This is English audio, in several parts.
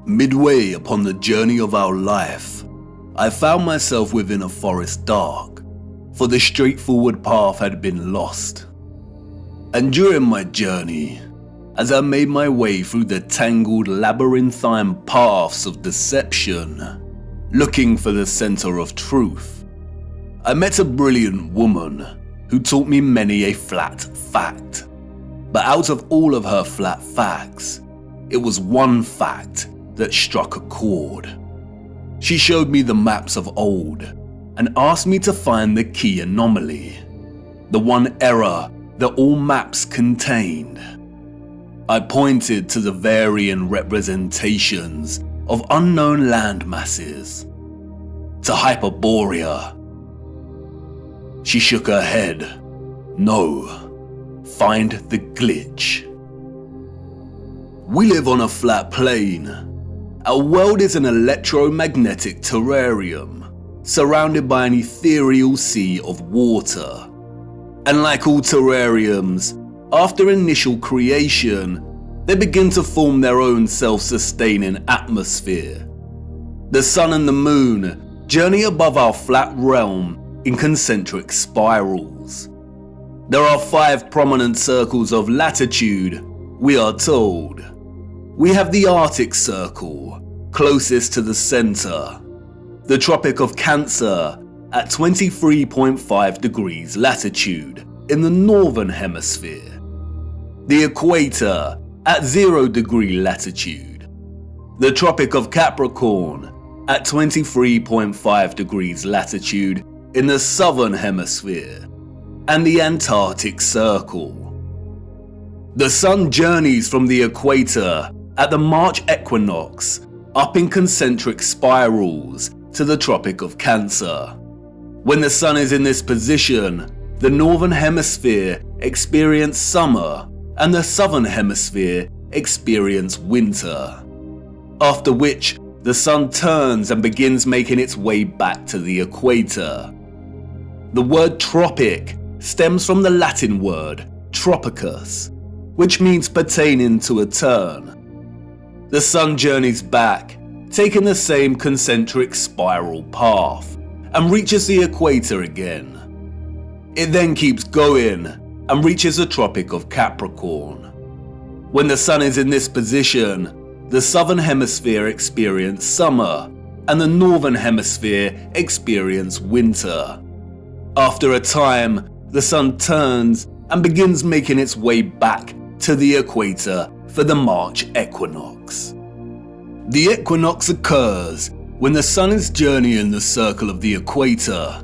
Midway upon the journey of our life, I found myself within a forest dark, for the straightforward path had been lost. And during my journey, as I made my way through the tangled labyrinthine paths of deception, looking for the center of truth, I met a brilliant woman who taught me many a flat fact. But out of all of her flat facts, it was one fact that struck a chord. She showed me the maps of old and asked me to find the key anomaly, the one error that all maps contained. I pointed to the varying representations of unknown land masses, to Hyperborea. She shook her head. No, find the glitch. We live on a flat plane. Our world is an electromagnetic terrarium, surrounded by an ethereal sea of water. And like all terrariums, after initial creation, they begin to form their own self-sustaining atmosphere. The sun and the moon journey above our flat realm in concentric spirals. There are 5 prominent circles of latitude, we are told. We have the Arctic Circle, closest to the center, the Tropic of Cancer at 23.5 degrees latitude in the northern hemisphere, the Equator at 0 degree latitude, the Tropic of Capricorn at 23.5 degrees latitude in the southern hemisphere, and the Antarctic Circle. The sun journeys from the equator at the March equinox up in concentric spirals to the Tropic of Cancer. When the sun is in this position, the northern hemisphere experiences summer and the southern hemisphere experiences winter. After which, the sun turns and begins making its way back to the equator. The word tropic stems from the Latin word tropicus, which means pertaining to a turn. The sun journeys back, taking the same concentric spiral path, and reaches the equator again. It then keeps going and reaches the Tropic of Capricorn. When the sun is in this position, the southern hemisphere experiences summer and the northern hemisphere experiences winter. After a time, the sun turns and begins making its way back to the equator for the March equinox. The equinox occurs when the sun is journeying the circle of the equator,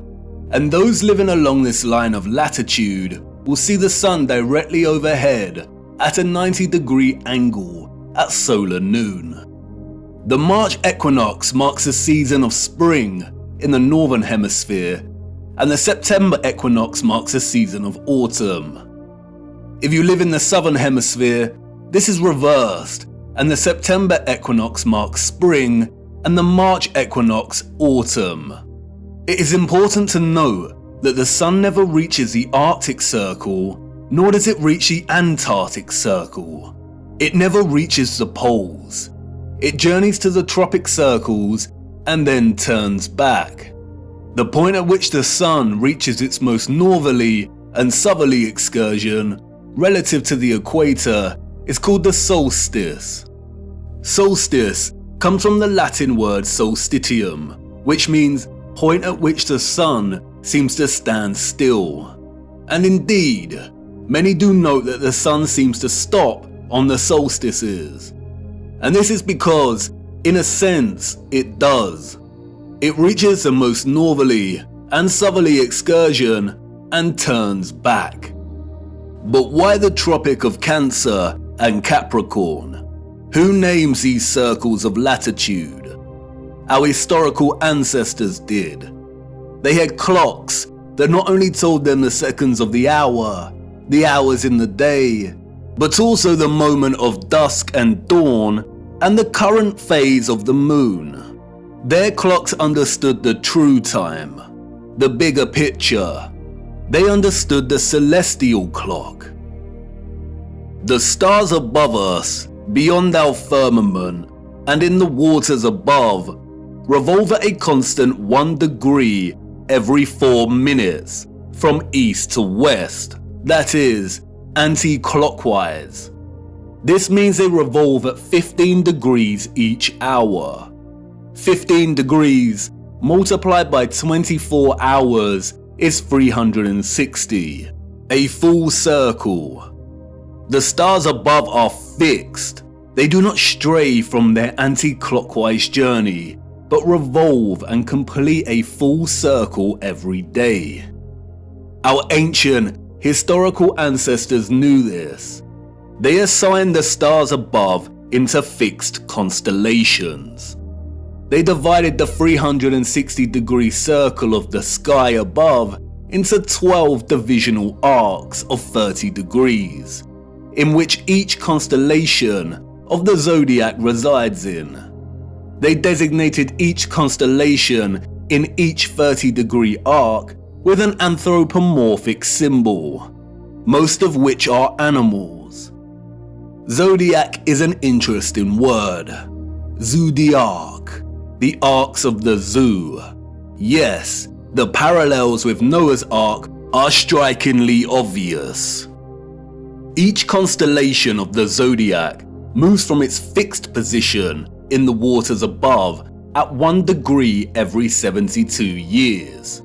and those living along this line of latitude will see the sun directly overhead at a 90-degree angle at solar noon. The March equinox marks a season of spring in the northern hemisphere, and the September equinox marks a season of autumn. If you live in the southern hemisphere, this is reversed, and the September equinox marks spring and the March equinox autumn. It is important to note that the sun never reaches the Arctic Circle, nor does it reach the Antarctic Circle. It never reaches the poles. It journeys to the tropic circles and then turns back. The point at which the sun reaches its most northerly and southerly excursion relative to the equator is called the solstice. Solstice comes from the Latin word solstitium, which means point at which the sun seems to stand still. And indeed, many do note that the sun seems to stop on the solstices. And this is because, in a sense, it does. It reaches the most northerly and southerly excursion and turns back. But why the Tropic of Cancer and Capricorn? Who names these circles of latitude? Our historical ancestors did. They had clocks that not only told them the seconds of the hour, the hours in the day, but also the moment of dusk and dawn and the current phase of the moon. Their clocks understood the true time, the bigger picture. They understood the celestial clock. The stars above us, beyond our firmament, and in the waters above revolve at a constant 1 degree every 4 minutes from east to west, that is, anti-clockwise. This means they revolve at 15 degrees each hour. 15 degrees multiplied by 24 hours is 360, a full circle. The stars above are fixed. They do not stray from their anti-clockwise journey, but revolve and complete a full circle every day. Our ancient, historical ancestors knew this. They assigned the stars above into fixed constellations. They divided the 360-degree circle of the sky above into 12 divisional arcs of 30 degrees, in which each constellation of the zodiac resides in. They designated each constellation in each 30-degree arc with an anthropomorphic symbol, most of which are animals. Zodiac is an interesting word. Zodiac, the arcs of the zoo. Yes, the parallels with Noah's Ark are strikingly obvious. Each constellation of the zodiac moves from its fixed position in the waters above at 1 degree every 72 years.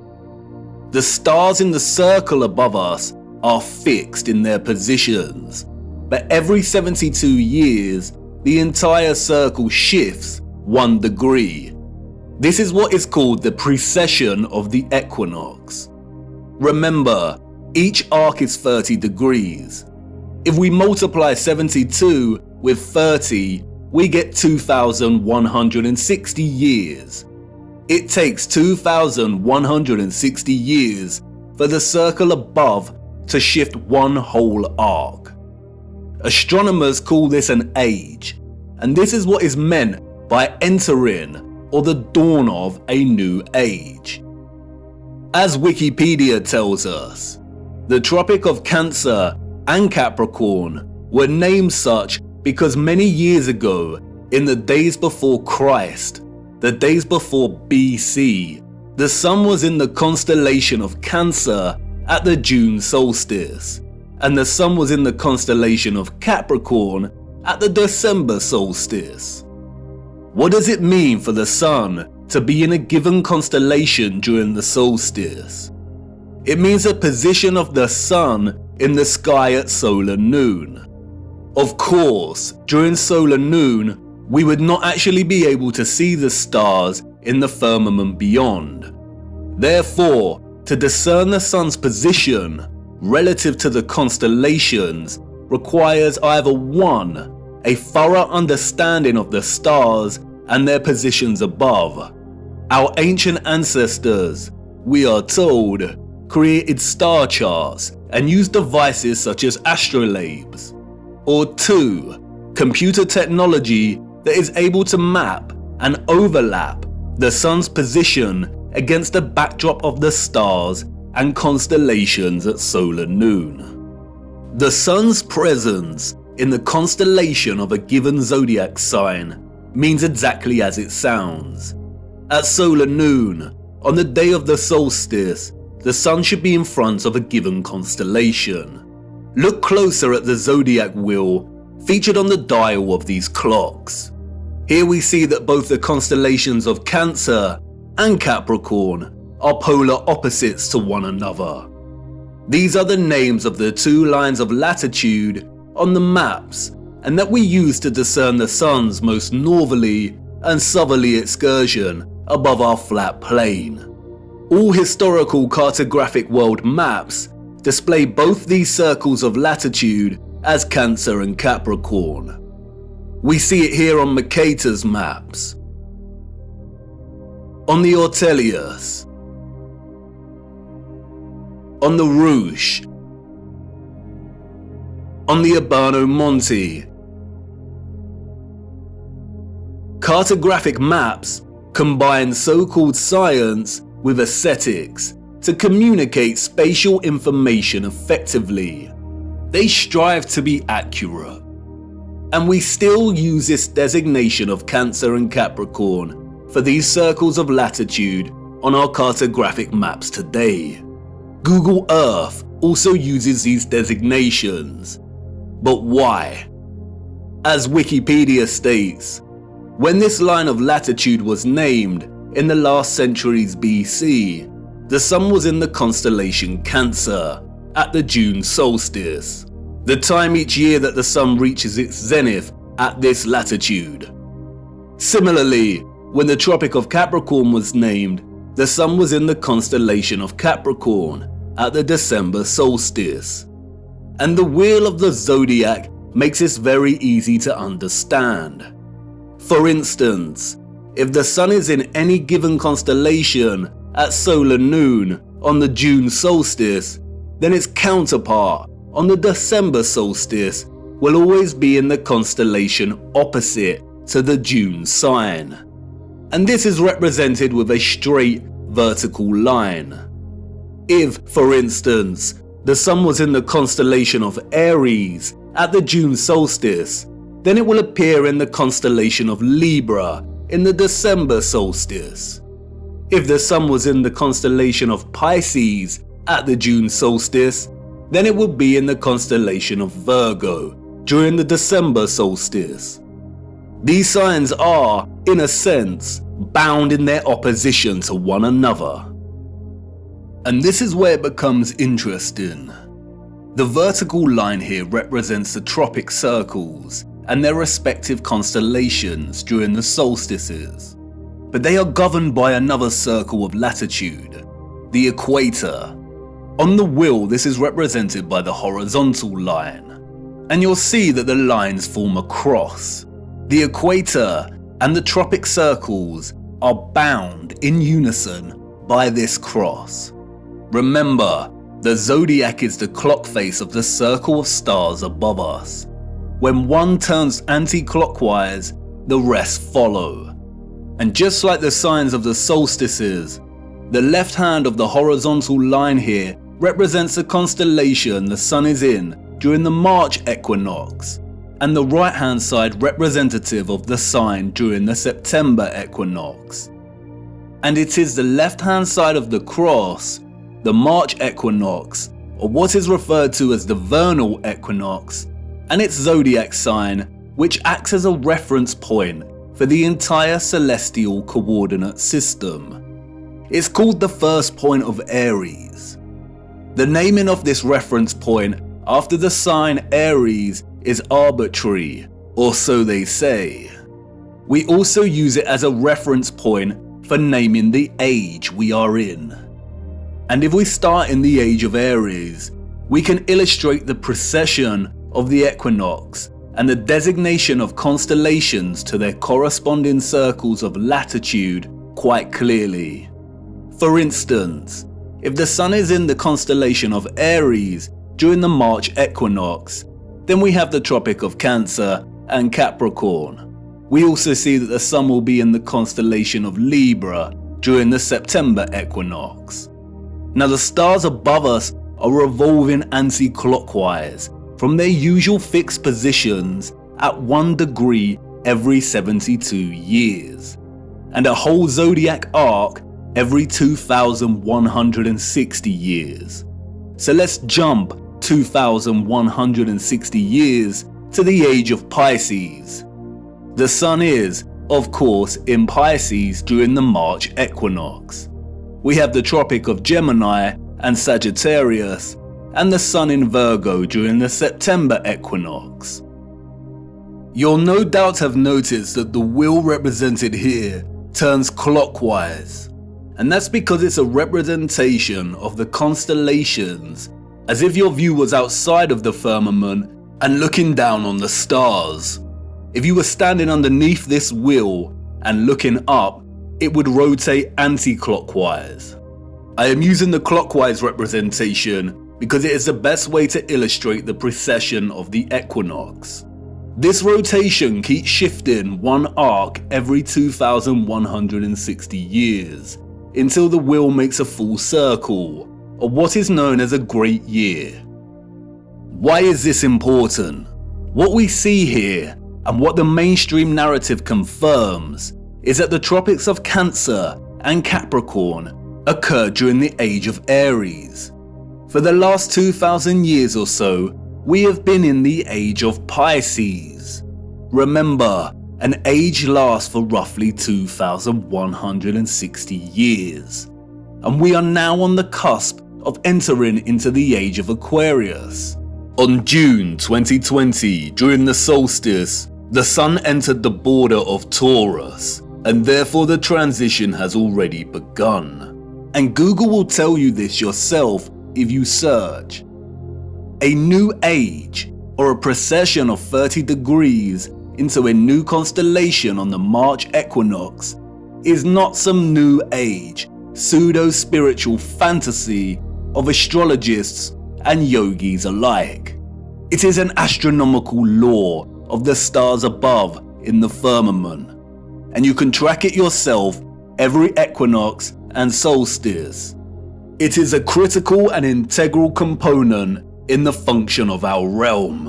The stars in the circle above us are fixed in their positions, but every 72 years the entire circle shifts 1 degree. This is what is called the precession of the equinox. Remember, each arc is 30 degrees. If we multiply 72 with 30, we get 2,160 years. It takes 2,160 years for the circle above to shift 1 whole arc. Astronomers call this an age, and this is what is meant by entering or the dawn of a new age. As Wikipedia tells us, the Tropic of Cancer and Capricorn were named such because many years ago, in the days before Christ, the days before BC, the sun was in the constellation of Cancer at the June solstice, and the sun was in the constellation of Capricorn at the December solstice. What does it mean for the sun to be in a given constellation during the solstice? It means the position of the sun in the sky at solar noon. Of course, during solar noon, we would not actually be able to see the stars in the firmament beyond. Therefore, to discern the sun's position relative to the constellations requires either 1, a thorough understanding of the stars and their positions above. Our ancient ancestors, we are told, created star charts and used devices such as astrolabes. Or 2, computer technology that is able to map and overlap the sun's position against the backdrop of the stars and constellations at solar noon. The sun's presence in the constellation of a given zodiac sign means exactly as it sounds. At solar noon, on the day of the solstice, the sun should be in front of a given constellation. Look closer at the zodiac wheel featured on the dial of these clocks. Here we see that both the constellations of Cancer and Capricorn are polar opposites to one another. These are the names of the 2 lines of latitude on the maps, and that we use to discern the sun's most northerly and southerly excursion above our flat plane. All historical cartographic world maps display both these circles of latitude as Cancer and Capricorn. We see it here on Mercator's maps, on the Ortelius, on the Rouge, on the Urbano Monte. Cartographic maps combine so-called science with aesthetics to communicate spatial information effectively. They strive to be accurate. And we still use this designation of Cancer and Capricorn for these circles of latitude on our cartographic maps today. Google Earth also uses these designations. But why? As Wikipedia states, when this line of latitude was named in the last centuries BC, the sun was in the constellation Cancer at the June solstice, the time each year that the sun reaches its zenith at this latitude. Similarly, when the Tropic of Capricorn was named, the sun was in the constellation of Capricorn at the December solstice. And the wheel of the zodiac makes this very easy to understand. For instance, if the sun is in any given constellation at solar noon on the June solstice, then its counterpart on the December solstice will always be in the constellation opposite to the June sign. And this is represented with a straight vertical line. If, for instance, the sun was in the constellation of Aries at the June solstice, then it will appear in the constellation of Libra in the December solstice. If the sun was in the constellation of Pisces at the June solstice, then it will be in the constellation of Virgo during the December solstice. These signs are, in a sense, bound in their opposition to one another. And this is where it becomes interesting. The vertical line here represents the tropic circles and their respective constellations during the solstices. But they are governed by another circle of latitude, the equator. On the wheel, this is represented by the horizontal line. And you'll see that the lines form a cross. The equator and the tropic circles are bound in unison by this cross. Remember, the zodiac is the clock face of the circle of stars above us. When one turns anti-clockwise, the rest follow. And just like the signs of the solstices, the left hand of the horizontal line here represents the constellation the sun is in during the March equinox, and the right hand side representative of the sign during the September equinox. And it is the left hand side of the cross, the March equinox, or what is referred to as the vernal equinox, and its zodiac sign, which acts as a reference point for the entire celestial coordinate system. It's called the first point of Aries. The naming of this reference point after the sign Aries is arbitrary, or so they say. We also use it as a reference point for naming the age we are in. And if we start in the age of Aries, we can illustrate the precession of the equinox and the designation of constellations to their corresponding circles of latitude quite clearly. For instance, if the sun is in the constellation of Aries during the March equinox, then we have the Tropic of Cancer and Capricorn. We also see that the sun will be in the constellation of Libra during the September equinox. Now the stars above us are revolving anti-clockwise from their usual fixed positions at 1 degree every 72 years, and a whole zodiac arc every 2,160 years. So let's jump 2,160 years to the age of Pisces. The sun is, of course, in Pisces during the March equinox. We have the Tropic of Gemini and Sagittarius, and the sun in Virgo during the September equinox. You'll no doubt have noticed that the wheel represented here turns clockwise, and that's because it's a representation of the constellations, as if your view was outside of the firmament and looking down on the stars. If you were standing underneath this wheel and looking up, it would rotate anti-clockwise. I am using the clockwise representation because it is the best way to illustrate the precession of the equinox. This rotation keeps shifting one arc every 2,160 years until the wheel makes a full circle, or what is known as a great year. Why is this important? What we see here And what the mainstream narrative confirms is that the tropics of Cancer and Capricorn occurred during the age of Aries. For the last 2,000 years or so, we have been in the age of Pisces. Remember, an age lasts for roughly 2,160 years. And we are now on the cusp of entering into the age of Aquarius. On June 2020, during the solstice, the sun entered the border of Taurus, and therefore the transition has already begun. And Google will tell you this yourself if you search. A new age, or a precession of 30 degrees into a new constellation on the March equinox, is not some new age, pseudo-spiritual fantasy of astrologists and yogis alike. It is an astronomical law of the stars above in the firmament, and you can track it yourself every equinox and solstice. It is a critical and integral component in the function of our realm.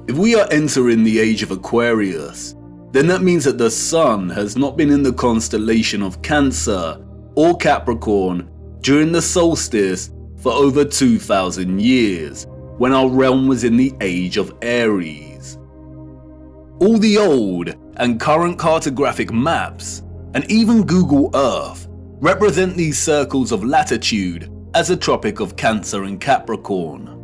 If we are entering the age of Aquarius, then that means that the sun has not been in the constellation of Cancer or Capricorn during the solstice for over 2,000 years, when our realm was in the age of Aries. All the old and current cartographic maps, and even Google Earth, represent these circles of latitude as the Tropic of Cancer and Capricorn.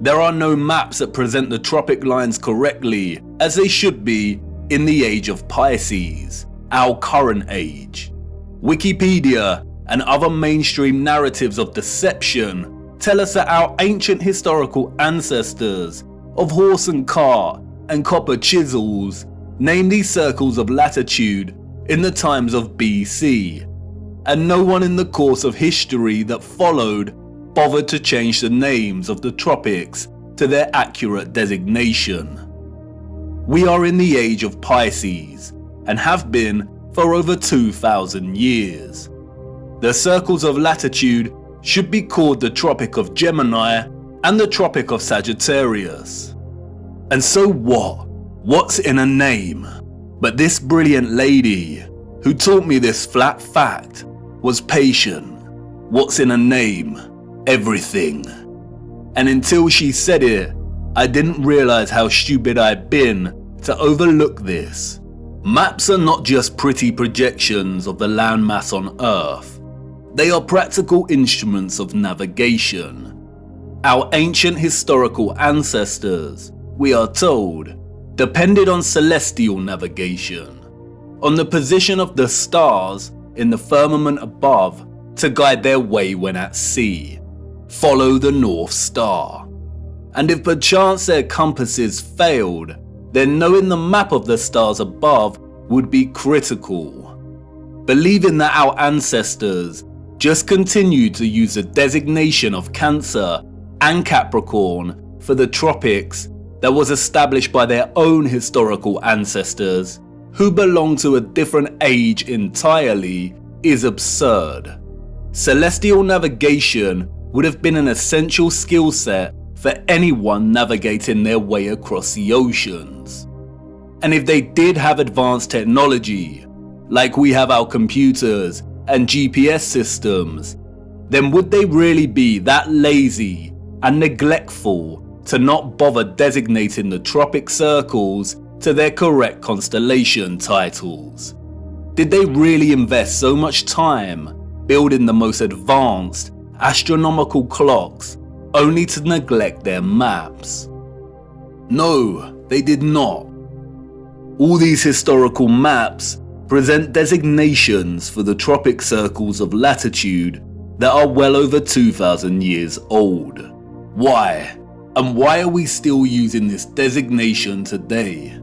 There are no maps that present the tropic lines correctly as they should be in the age of Pisces, our current age. Wikipedia and other mainstream narratives of deception tell us that our ancient historical ancestors of horse and cart and copper chisels named these circles of latitude in the times of BC, and no one in the course of history that followed bothered to change the names of the tropics to their accurate designation. We are in the age of Pisces, and have been for over 2,000 years. The circles of latitude should be called the Tropic of Gemini and the Tropic of Sagittarius. And so what? What's in a name? But this brilliant lady, who taught me this flat fact, was patient. What's in a name? Everything. And until she said it, I didn't realize how stupid I'd been to overlook this. Maps are not just pretty projections of the landmass on Earth. They are practical instruments of navigation. Our ancient historical ancestors, we are told, depended on celestial navigation, on the position of the stars in the firmament above to guide their way when at sea. Follow the North Star. And if perchance their compasses failed, then knowing the map of the stars above would be critical. Believing that our ancestors just continued to use the designation of Cancer and Capricorn for the tropics that was established by their own historical ancestors, who belong to a different age entirely, is absurd. Celestial navigation would have been an essential skill set for anyone navigating their way across the oceans. And if they did have advanced technology, like we have our computers and GPS systems, then would they really be that lazy and neglectful to not bother designating the tropic circles to their correct constellation titles? Did they really invest so much time building the most advanced astronomical clocks only to neglect their maps? No, they did not. All these historical maps present designations for the tropic circles of latitude that are well over 2,000 years old. Why? And why are we still using this designation today?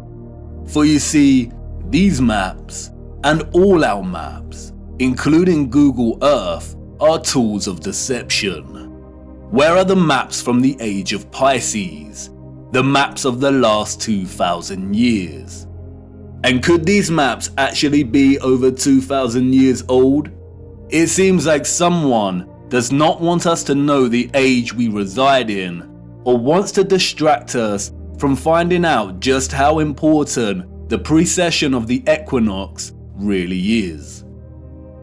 For you see, these maps, and all our maps, including Google Earth, are tools of deception. Where are the maps from the age of Pisces? The maps of the last 2,000 years? And could these maps actually be over 2,000 years old? It seems like someone does not want us to know the age we reside in, or wants to distract us from finding out just how important the precession of the equinox really is.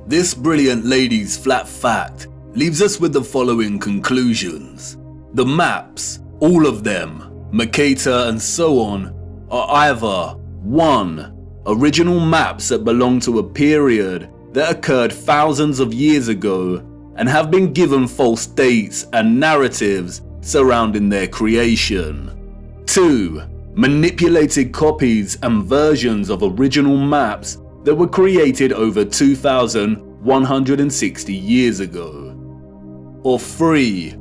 This brilliant lady's flat fact leaves us with the following conclusions. The maps, all of them, Mercator and so on, are either 1. Original maps that belong to a period that occurred thousands of years ago and have been given false dates and narratives surrounding their creation. 2. Manipulated copies and versions of original maps that were created over 2,160 years ago. Or 3.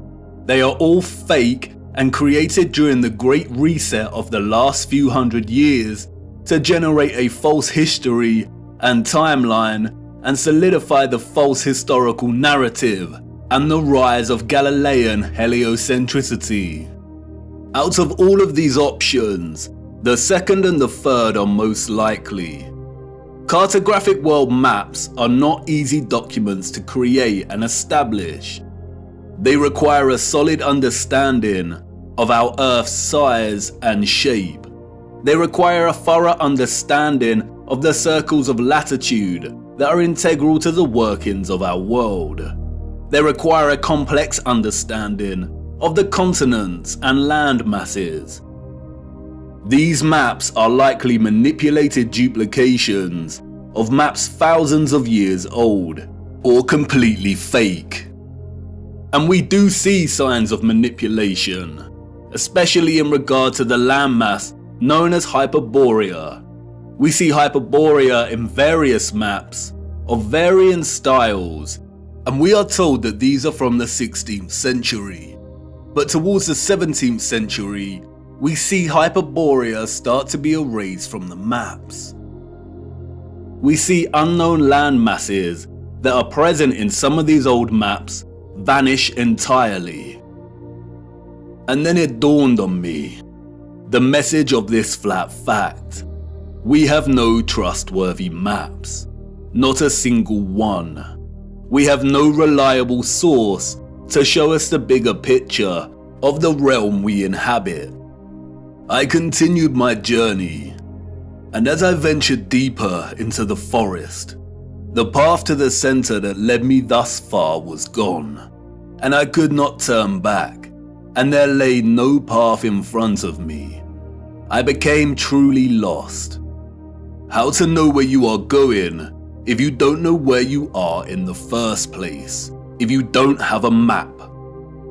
They are all fake and created during the Great Reset of the last few hundred years to generate a false history and timeline and solidify the false historical narrative and the rise of Galilean heliocentricity. Out of all of these options, the second and the third are most likely. Cartographic world maps are not easy documents to create and establish. They require a solid understanding of our Earth's size and shape. They require a thorough understanding of the circles of latitude that are integral to the workings of our world. They require a complex understanding of the continents and land masses. These maps are likely manipulated duplications of maps thousands of years old, or completely fake. And we do see signs of manipulation, especially in regard to the landmass known as Hyperborea. We see Hyperborea in various maps of varying styles, and we are told that these are from the 16th century. But towards the 17th century, we see Hyperborea start to be erased from the maps. We see unknown land masses that are present in some of these old maps vanish entirely. And then it dawned on me, the message of this flat fact. We have no trustworthy maps, not a single one. We have no reliable source to show us the bigger picture of the realm we inhabit. I continued my journey, and as I ventured deeper into the forest, the path to the center that led me thus far was gone, and I could not turn back, and there lay no path in front of me. I became truly lost. How to know where you are going if you don't know where you are in the first place, if you don't have a map?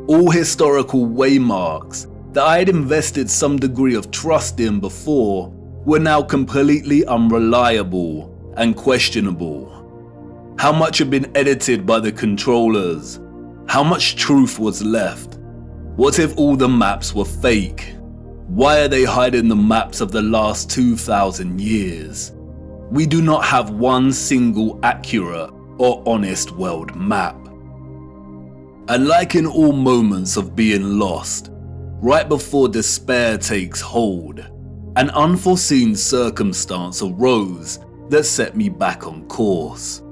All historical waymarks that I had invested some degree of trust in before were now completely unreliable and questionable. How much had been edited by the controllers? How much truth was left? What if all the maps were fake? Why are they hiding the maps of the last 2,000 years? We do not have one single accurate or honest world map. And like in all moments of being lost, right before despair takes hold, an unforeseen circumstance arose that set me back on course.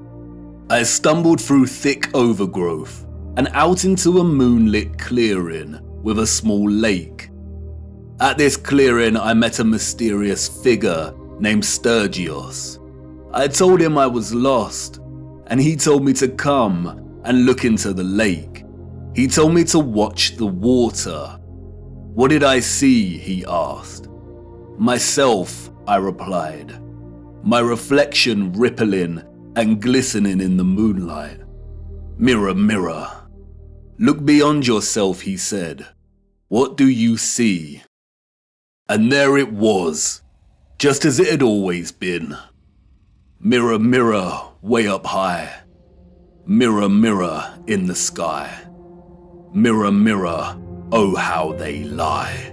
I stumbled through thick overgrowth and out into a moonlit clearing with a small lake. At this clearing, I met a mysterious figure named Sturgios. I told him I was lost, and he told me to come and look into the lake. He told me to watch the water. What did I see? He asked. Myself, I replied. My reflection rippling and glistening in the moonlight. Mirror, mirror. Look beyond yourself, he said. What do you see? And there it was, just as it had always been. Mirror, mirror, way up high. Mirror, mirror in the sky. Mirror, mirror, oh how they lie.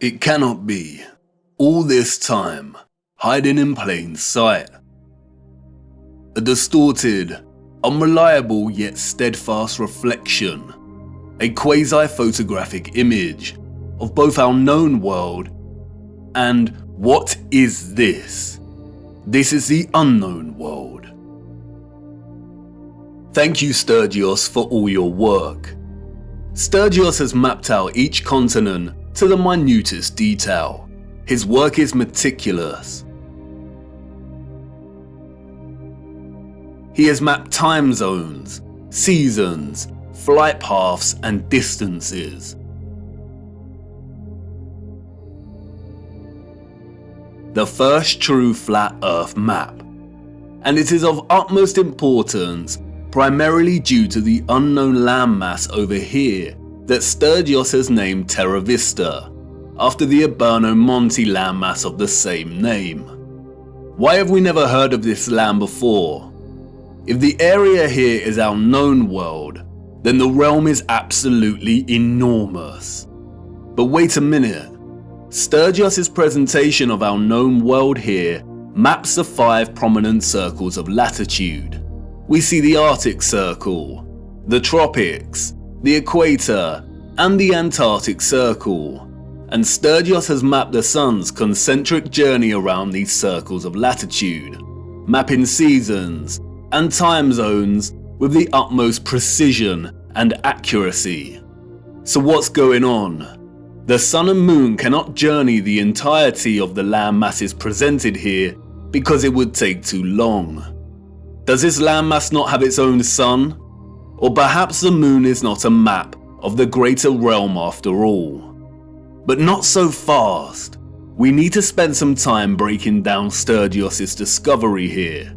It cannot be. All this time, hiding in plain sight. A distorted, unreliable yet steadfast reflection. A quasi-photographic image of both our known world and what is this? This is the unknown world. Thank you, Sturgios, for all your work. Sturgios has mapped out each continent to the minutest detail. His work is meticulous. He has mapped time zones, seasons, flight paths and distances. The first true flat Earth map. And it is of utmost importance primarily due to the unknown landmass over here that Sturgios has named Terra Vista, after the Aberno Monte landmass of the same name. Why have we never heard of this land before? If the area here is our known world, then the realm is absolutely enormous. But wait a minute. Sturgios' presentation of our known world here maps the 5 prominent circles of latitude. We see the Arctic Circle, the Tropics, the Equator, and the Antarctic Circle. And Sturgios has mapped the Sun's concentric journey around these circles of latitude, mapping seasons and time zones with the utmost precision and accuracy. So what's going on? The Sun and Moon cannot journey the entirety of the land masses presented here because it would take too long. Does this landmass not have its own sun? Or perhaps the Moon is not a map of the greater realm after all. But not so fast. We need to spend some time breaking down Sturgios' discovery here.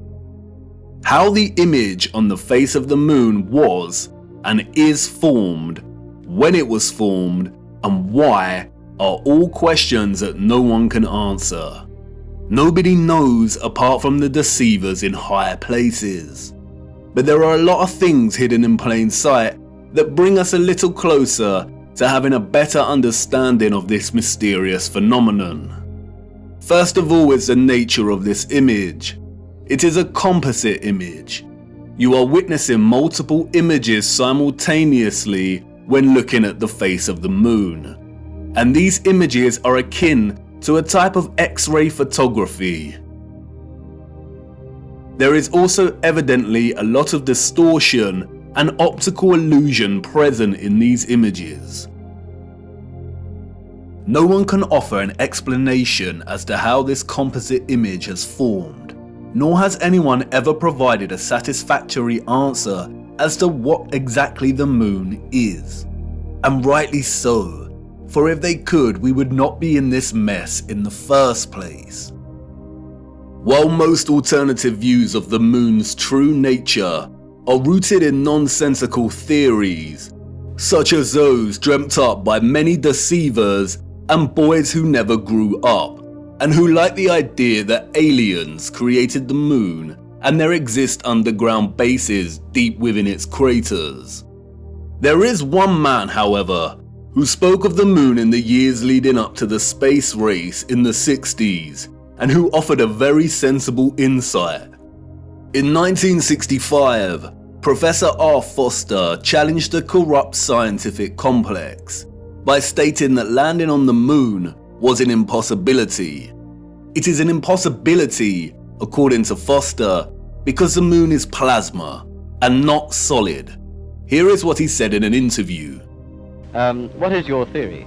How the image on the face of the Moon was and is formed, when it was formed, and why are all questions that no one can answer. Nobody knows apart from the deceivers in higher places. But there are a lot of things hidden in plain sight that bring us a little closer to having a better understanding of this mysterious phenomenon. First of all is the nature of this image. It is a composite image. You are witnessing multiple images simultaneously when looking at the face of the Moon. And these images are akin to a type of X-ray photography. There is also evidently a lot of distortion and optical illusion present in these images. No one can offer an explanation as to how this composite image has formed, nor has anyone ever provided a satisfactory answer as to what exactly the Moon is. And rightly so, for if they could, we would not be in this mess in the first place. While most alternative views of the Moon's true nature are rooted in nonsensical theories, such as those dreamt up by many deceivers and boys who never grew up, and who like the idea that aliens created the Moon and there exist underground bases deep within its craters. There is one man, however, who spoke of the Moon in the years leading up to the space race in the 60s, and who offered a very sensible insight. In 1965, Professor R. Foster challenged the corrupt scientific complex by stating that landing on the Moon was an impossibility. It is an impossibility, according to Foster, because the Moon is plasma and not solid. Here is what he said in an interview. What is your theory?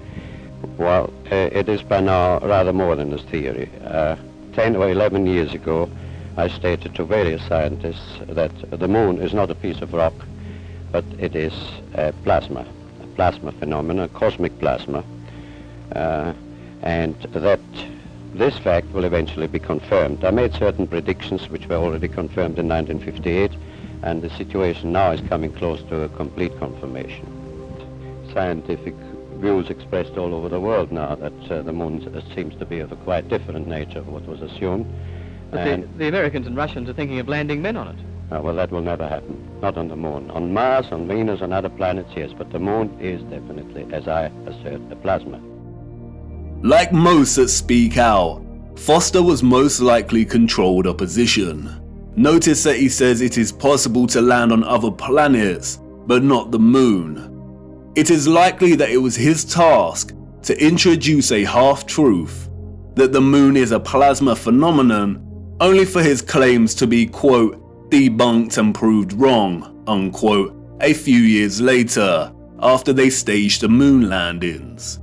Well, it is by now rather more than a theory. 10 or 11 years ago, I stated to various scientists that the Moon is not a piece of rock, but it is a plasma phenomenon, a cosmic plasma, and that this fact will eventually be confirmed. I made certain predictions which were already confirmed in 1958, and the situation now is coming close to a complete confirmation. Scientific views expressed all over the world now that the Moon seems to be of a quite different nature of what was assumed. But the Americans and Russians are thinking of landing men on it. Well, that will never happen. Not on the Moon. On Mars, on Venus, on other planets, yes, but the Moon is definitely, as I assert, a plasma. Like most that speak out, Foster was most likely controlled opposition. Notice that he says it is possible to land on other planets, but not the moon. It is likely that it was his task to introduce a half-truth, that the moon is a plasma phenomenon, only for his claims to be, quote, debunked and proved wrong, unquote, a few years later, after they staged the moon landings.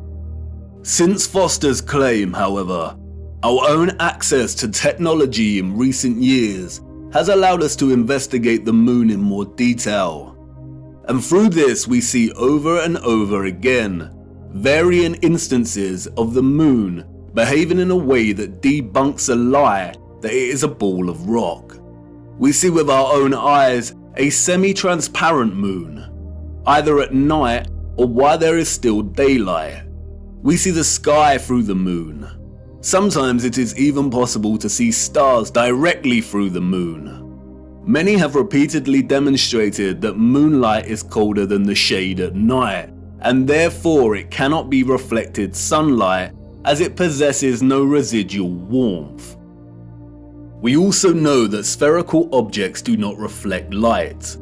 Since Foster's claim, however, our own access to technology in recent years has allowed us to investigate the moon in more detail. And through this we see over and over again varying instances of the moon behaving in a way that debunks a lie that it is a ball of rock. We see with our own eyes a semi-transparent moon, either at night or while there is still daylight. We see the sky through the moon. Sometimes it is even possible to see stars directly through the moon. Many have repeatedly demonstrated that moonlight is colder than the shade at night, and therefore it cannot be reflected sunlight as it possesses no residual warmth. We also know that spherical objects do not reflect light.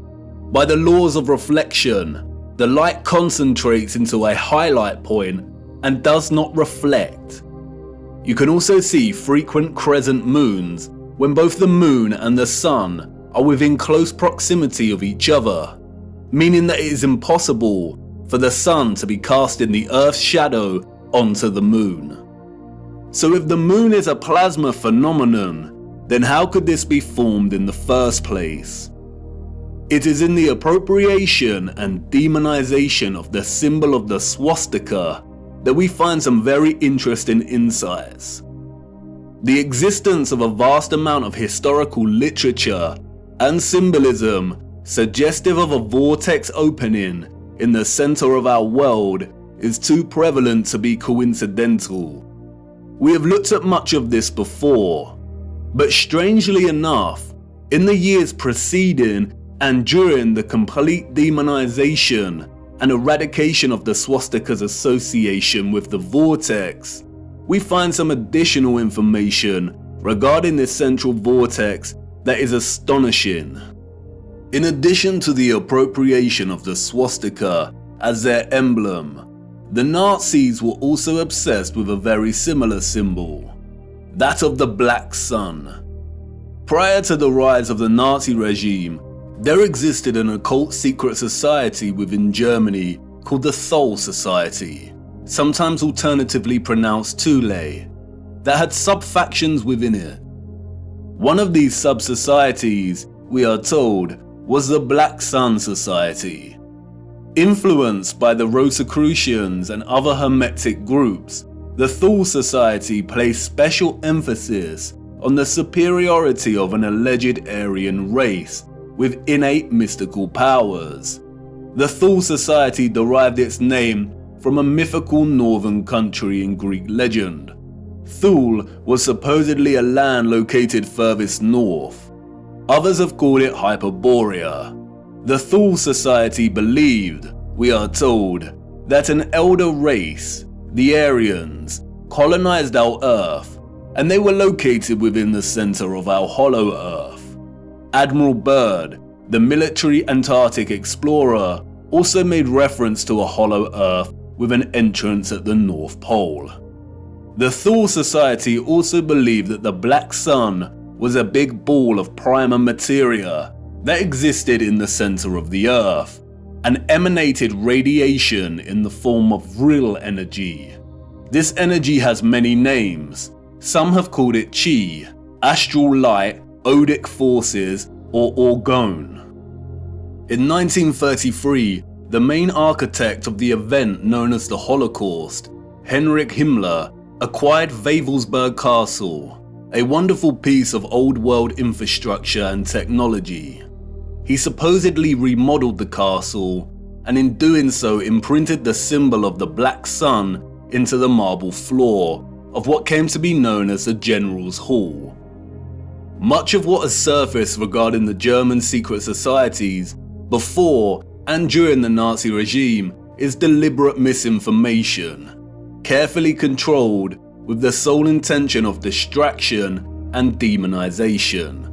By the laws of reflection, the light concentrates into a highlight point and does not reflect. You can also see frequent crescent moons when both the moon and the sun are within close proximity of each other, meaning that it is impossible for the sun to be casting the Earth's shadow onto the moon. So if the moon is a plasma phenomenon, then how could this be formed in the first place? It is in the appropriation and demonization of the symbol of the swastika that we find some very interesting insights. The existence of a vast amount of historical literature and symbolism suggestive of a vortex opening in the center of our world is too prevalent to be coincidental. We have looked at much of this before, but strangely enough, in the years preceding and during the complete demonization and eradication of the swastika's association with the vortex, we find some additional information regarding this central vortex that is astonishing. In addition to the appropriation of the swastika as their emblem, the Nazis were also obsessed with a very similar symbol, that of the Black Sun. Prior to the rise of the Nazi regime, there existed an occult secret society within Germany called the Lhfe Society, sometimes alternatively pronounced Lhfe, that had sub-factions within it. One of these sub-societies, we are told, was the Black Sun Society. Influenced by the Rosicrucians and other Hermetic groups, the Lhfe Society placed special emphasis on the superiority of an alleged Aryan race with innate mystical powers. The Lhfe Society derived its name from a mythical northern country in Greek legend. Thule was supposedly a land located furthest north. Others have called it Hyperborea. The Lhfe Society believed, we are told, that an elder race, the Aryans, colonized our Earth, and they were located within the center of our hollow Earth. Admiral Byrd, the military Antarctic explorer, also made reference to a hollow Earth with an entrance at the North Pole. The Lhfe Society also believed that the Black Sun was a big ball of primer materia that existed in the center of the Earth and emanated radiation in the form of real energy. This energy has many names. Some have called it Chi, astral light, odic forces, or orgone. In 1933, the main architect of the event known as the Holocaust, Heinrich Himmler, acquired Wewelsburg Castle, a wonderful piece of old world infrastructure and technology. He supposedly remodeled the castle, and in doing so imprinted the symbol of the Black Sun into the marble floor of what came to be known as the General's Hall. Much of what has surfaced regarding the German secret societies before and during the Nazi regime is deliberate misinformation. carefully controlled with the sole intention of distraction and demonization.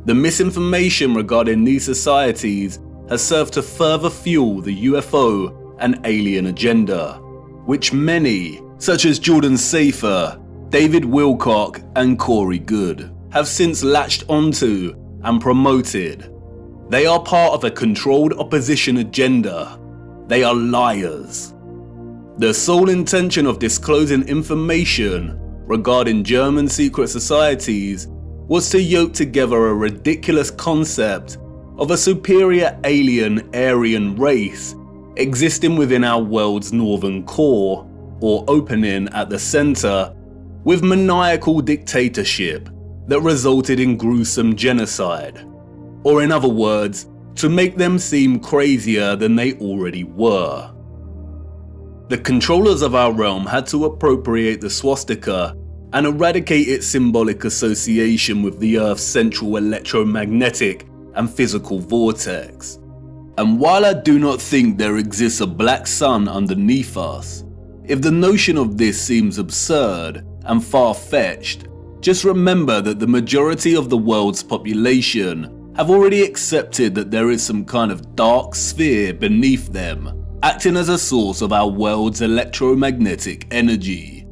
The misinformation regarding these societies has served to further fuel the UFO and alien agenda, which many, such as Jordan Lhfe, David Wilcock and Corey Goode, have since latched onto and promoted. They are part of a controlled opposition agenda. They are liars. The sole intention of disclosing information regarding German secret societies was to yoke together a ridiculous concept of a superior alien Aryan race existing within our world's northern core, or opening at the center, with maniacal dictatorship that resulted in gruesome genocide. Or in other words, to make them seem crazier than they already were. The controllers of our realm had to appropriate the swastika and eradicate its symbolic association with the Earth's central electromagnetic and physical vortex. And while I do not think there exists a black sun underneath us, if the notion of this seems absurd and far-fetched, just remember that the majority of the world's population have already accepted that there is some kind of dark sphere beneath them, acting as a source of our world's electromagnetic energy.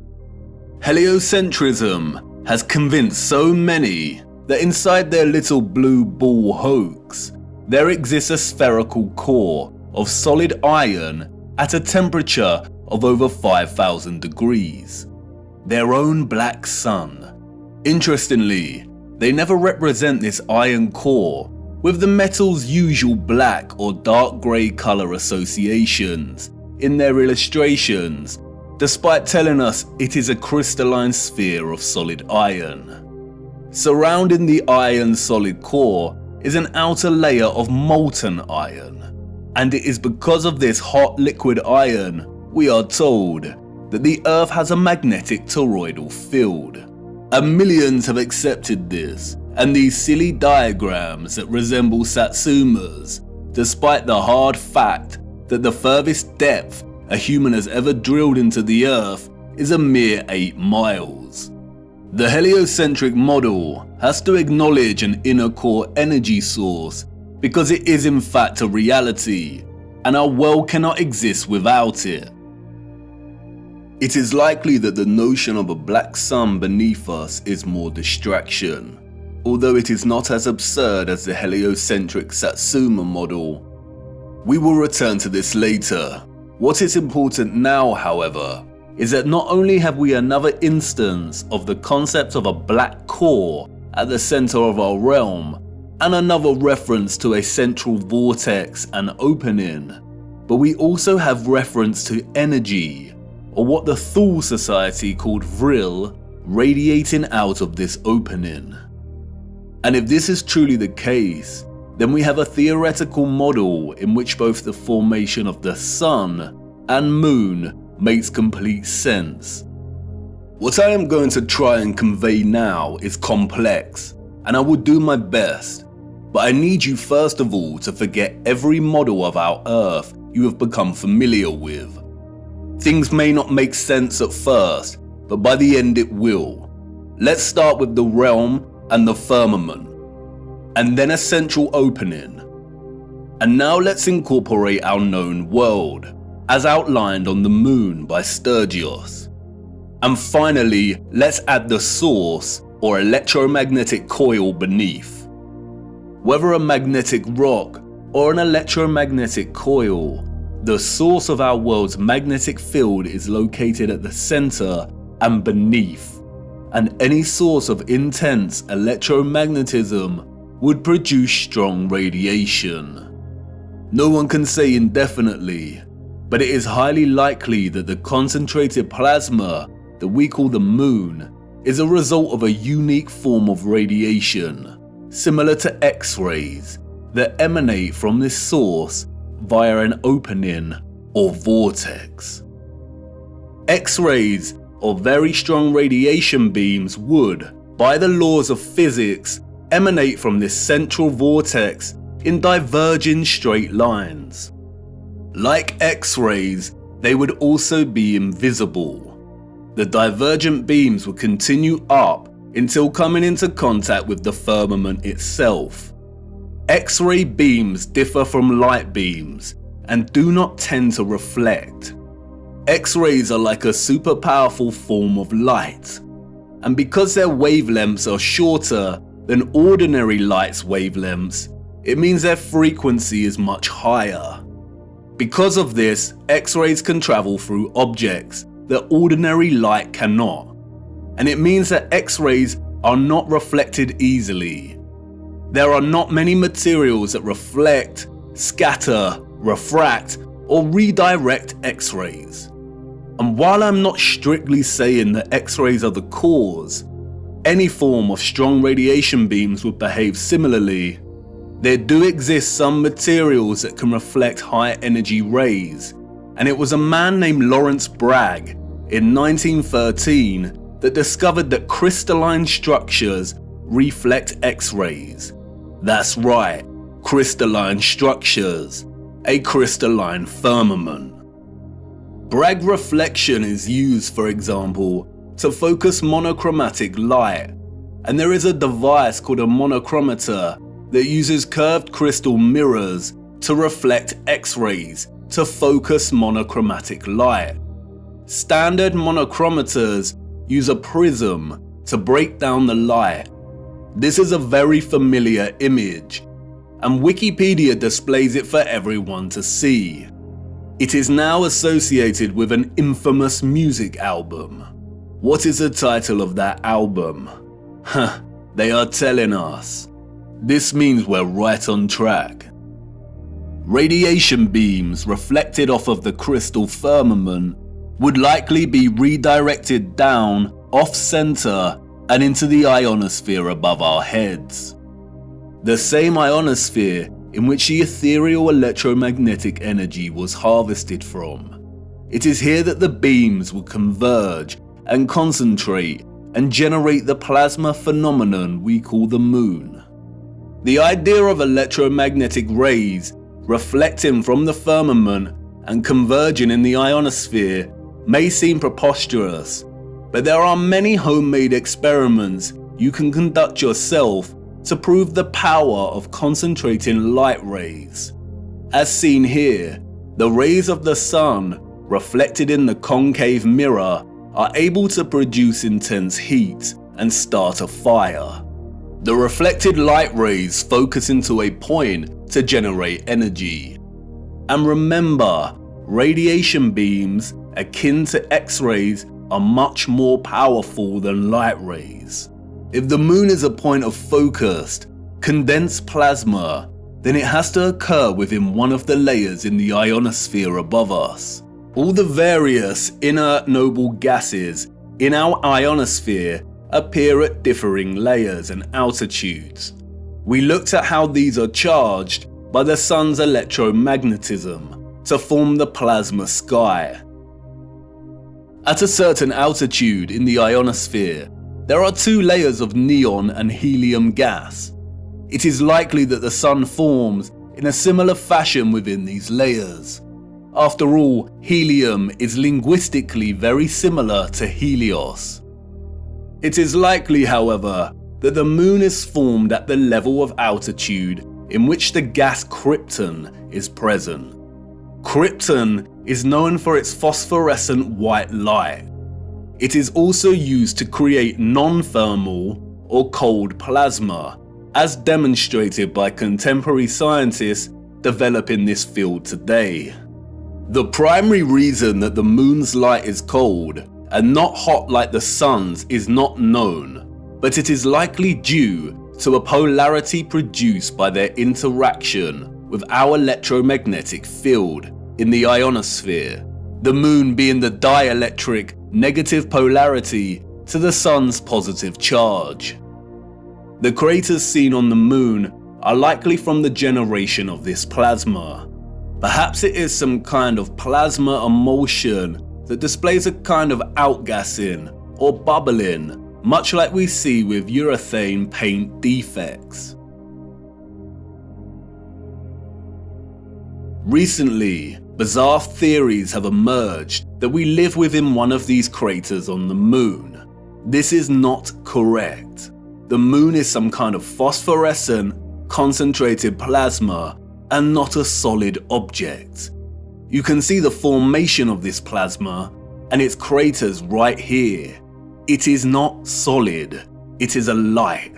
Heliocentrism has convinced so many that inside their little blue ball hoax, there exists a spherical core of solid iron at a temperature of over 5,000 degrees. Their own black sun. Interestingly, they never represent this iron core with the metal's usual black or dark grey colour associations in their illustrations, despite telling us it is a crystalline sphere of solid iron. Surrounding the iron solid core is an outer layer of molten iron, and it is because of this hot liquid iron, we are told, that the Earth has a magnetic toroidal field. And millions have accepted this, and these silly diagrams that resemble Satsumas, despite the hard fact that the furthest depth a human has ever drilled into the Earth is a mere 8 miles. The heliocentric model has to acknowledge an inner core energy source because it is in fact a reality, and our world cannot exist without it. It is likely that the notion of a black sun beneath us is more distraction, although it is not as absurd as the heliocentric Satsuma model. We will return to this later. What is important now, however, is that not only have we another instance of the concept of a black core at the center of our realm, and another reference to a central vortex and opening, but we also have reference to energy, or what the Thule Society called Vril, radiating out of this opening. And if this is truly the case, then we have a theoretical model in which both the formation of the sun and moon makes complete sense. What I am going to try and convey now is complex, and I will do my best, but I need you first of all to forget every model of our Earth you have become familiar with. Things may not make sense at first, but by the end it will. Let's start with the realm and the firmament, and then a central opening. And now let's incorporate our known world, as outlined on the moon by Sturgios. And finally, let's add the source, or electromagnetic coil beneath. Whether a magnetic rock or an electromagnetic coil, the source of our world's magnetic field is located at the center and beneath, and any source of intense electromagnetism would produce strong radiation. No one can say indefinitely, but it is highly likely that the concentrated plasma that we call the moon is a result of a unique form of radiation, similar to X-rays, that emanate from this source via an opening or vortex. X-rays, or very strong radiation beams, would, by the laws of physics, emanate from this central vortex in diverging straight lines. Like X-rays, they would also be invisible. The divergent beams would continue up until coming into contact with the firmament itself. X-ray beams differ from light beams and do not tend to reflect. X-rays are like a super powerful form of light, and because their wavelengths are shorter than ordinary light's wavelengths, it means their frequency is much higher. Because of this, X-rays can travel through objects that ordinary light cannot, and it means that X-rays are not reflected easily. There are not many materials that reflect, scatter, refract, or redirect X-rays. And while I'm not strictly saying that X-rays are the cause, any form of strong radiation beams would behave similarly. There do exist some materials that can reflect high energy rays, and it was a man named Lawrence Bragg in 1913 that discovered that crystalline structures reflect X-rays. That's right, crystalline structures, a crystalline firmament. Bragg reflection is used, for example, to focus monochromatic light, and there is a device called a monochromator that uses curved crystal mirrors to reflect X-rays to focus monochromatic light. Standard monochromators use a prism to break down the light. This is a very familiar image, and Wikipedia displays it for everyone to see. It is now associated with an infamous music album. What is the title of that album? They are telling us. This means we're right on track. Radiation beams reflected off of the crystal firmament would likely be redirected down, off-center, and into the ionosphere above our heads. The same ionosphere in which the ethereal electromagnetic energy was harvested from. It is here that the beams will converge and concentrate and generate the plasma phenomenon we call the moon. The idea of electromagnetic rays reflecting from the firmament and converging in the ionosphere may seem preposterous, but there are many homemade experiments you can conduct yourself to prove the power of concentrating light rays. As seen here, the rays of the sun reflected in the concave mirror are able to produce intense heat and start a fire. The reflected light rays focus into a point to generate energy. And remember, radiation beams akin to X-rays are much more powerful than light rays. If the moon is a point of focused, condensed plasma, then it has to occur within one of the layers in the ionosphere above us. All the various inert noble gases in our ionosphere appear at differing layers and altitudes. We looked at how these are charged by the sun's electromagnetism to form the plasma sky. At a certain altitude in the ionosphere, there are two layers of neon and helium gas. It is likely that the sun forms in a similar fashion within these layers. After all, helium is linguistically very similar to Helios. It is likely, however, that the moon is formed at the level of altitude in which the gas krypton is present. Krypton is known for its phosphorescent white light. It is also used to create non-thermal or cold plasma, as demonstrated by contemporary scientists developing this field today. The primary reason that the moon's light is cold and not hot like the sun's is not known, but it is likely due to a polarity produced by their interaction with our electromagnetic field in the ionosphere, the moon being the dielectric negative polarity to the sun's positive charge. The craters seen on the moon are likely from the generation of this plasma. Perhaps it is some kind of plasma emulsion that displays a kind of outgassing or bubbling, much like we see with urethane paint defects. Recently, Bizarre theories have emerged that we live within one of these craters on the moon. This is not correct. The moon is some kind of phosphorescent, concentrated plasma and not a solid object. You can see the formation of this plasma and its craters right here. It is not solid, it is a light.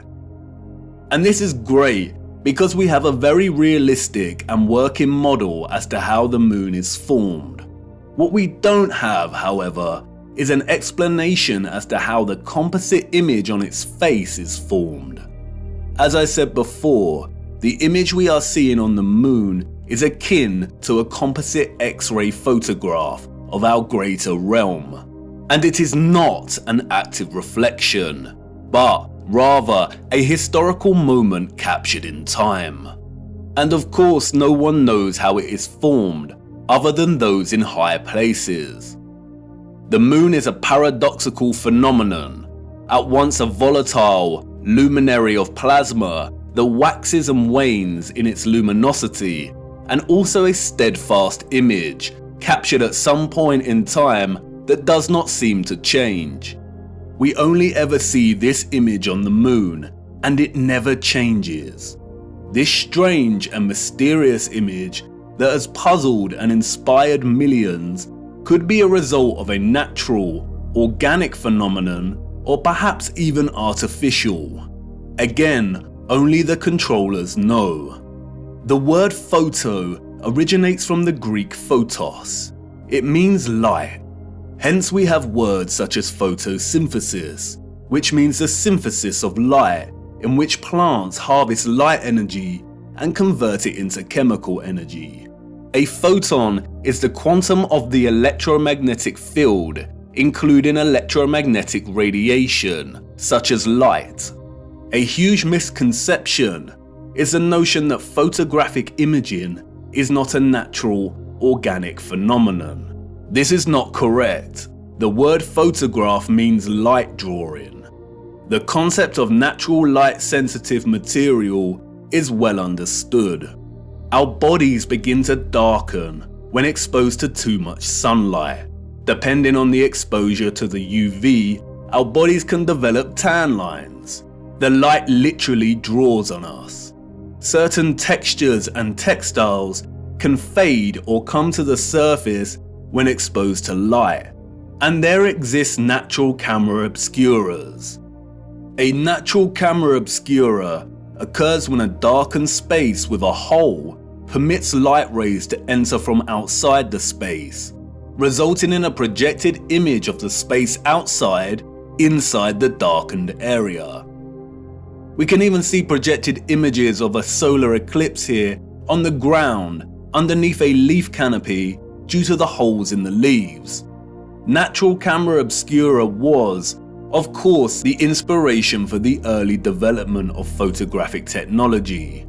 And this is great because we have a very realistic and working model as to how the moon is formed. What we don't have, however, is an explanation as to how the composite image on its face is formed. As I said before, the image we are seeing on the moon is akin to a composite X-ray photograph of our greater realm. And it is not an active reflection, but rather a historical moment captured in time. And of course, no one knows how it is formed other than those in high places. The moon is a paradoxical phenomenon, at once a volatile luminary of plasma that waxes and wanes in its luminosity, and also a steadfast image captured at some point in time that does not seem to change. We only ever see this image on the moon, and it never changes. This strange and mysterious image that has puzzled and inspired millions could be a result of a natural, organic phenomenon, or perhaps even artificial. Again, only the controllers know. The word photo originates from the Greek photos. It means light. Hence we have words such as photosynthesis, which means the synthesis of light, in which plants harvest light energy and convert it into chemical energy. A photon is the quantum of the electromagnetic field, including electromagnetic radiation, such as light. A huge misconception is the notion that photographic imaging is not a natural, organic phenomenon. This is not correct. The word photograph means light drawing. The concept of natural light-sensitive material is well understood. Our bodies begin to darken when exposed to too much sunlight. Depending on the exposure to the UV, our bodies can develop tan lines. The light literally draws on us. Certain textures and textiles can fade or come to the surface when exposed to light, and there exists natural camera obscuras. A natural camera obscura occurs when a darkened space with a hole permits light rays to enter from outside the space, resulting in a projected image of the space outside inside the darkened area. We can even see projected images of a solar eclipse here on the ground underneath a leaf canopy due to the holes in the leaves. Natural camera obscura was, of course, the inspiration for the early development of photographic technology.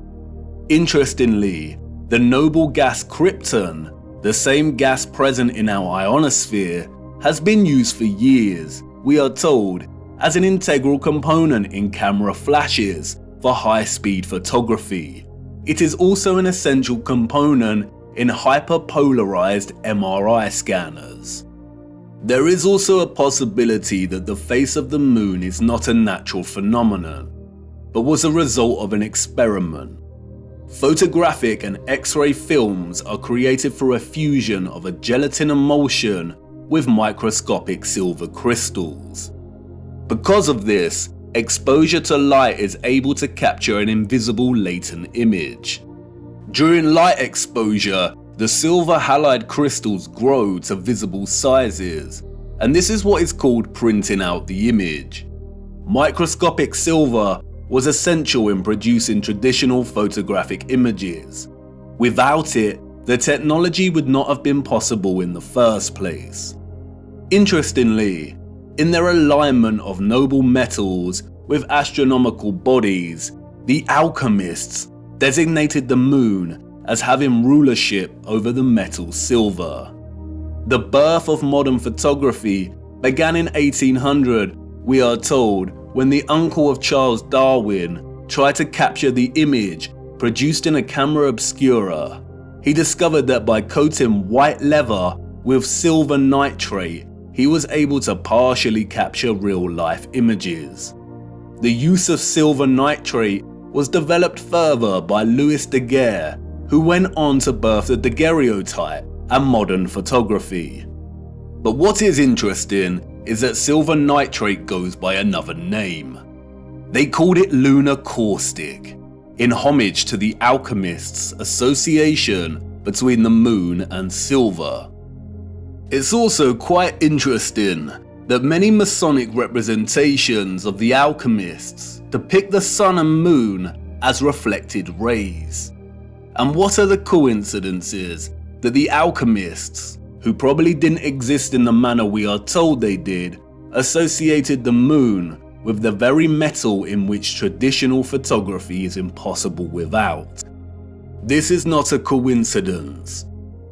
Interestingly, the noble gas krypton, the same gas present in our ionosphere, has been used for years, we are told, as an integral component in camera flashes for high-speed photography. It is also an essential component in hyperpolarized MRI scanners. There is also a possibility that the face of the moon is not a natural phenomenon, but was a result of an experiment. Photographic and X-ray films are created through a fusion of a gelatin emulsion with microscopic silver crystals. Because of this, exposure to light is able to capture an invisible latent image. During light exposure, the silver halide crystals grow to visible sizes, and this is what is called printing out the image. Microscopic silver was essential in producing traditional photographic images. Without it, the technology would not have been possible in the first place. Interestingly, in their alignment of noble metals with astronomical bodies, the alchemists designated the moon as having rulership over the metal silver. The birth of modern photography began in 1800, we are told, when the uncle of Charles Darwin tried to capture the image produced in a camera obscura. he discovered that by coating white leather with silver nitrate, he was able to partially capture real-life images. The use of silver nitrate was developed further by Louis Daguerre, who went on to birth the daguerreotype and modern photography. But what is interesting is that silver nitrate goes by another name. They called it lunar caustic, in homage to the alchemists' association between the moon and silver. It's also quite interesting that many Masonic representations of the alchemists depict the sun and moon as reflected rays. And what are the coincidences that the alchemists, who probably didn't exist in the manner we are told they did, associated the moon with the very metal in which traditional photography is impossible without? This is not a coincidence.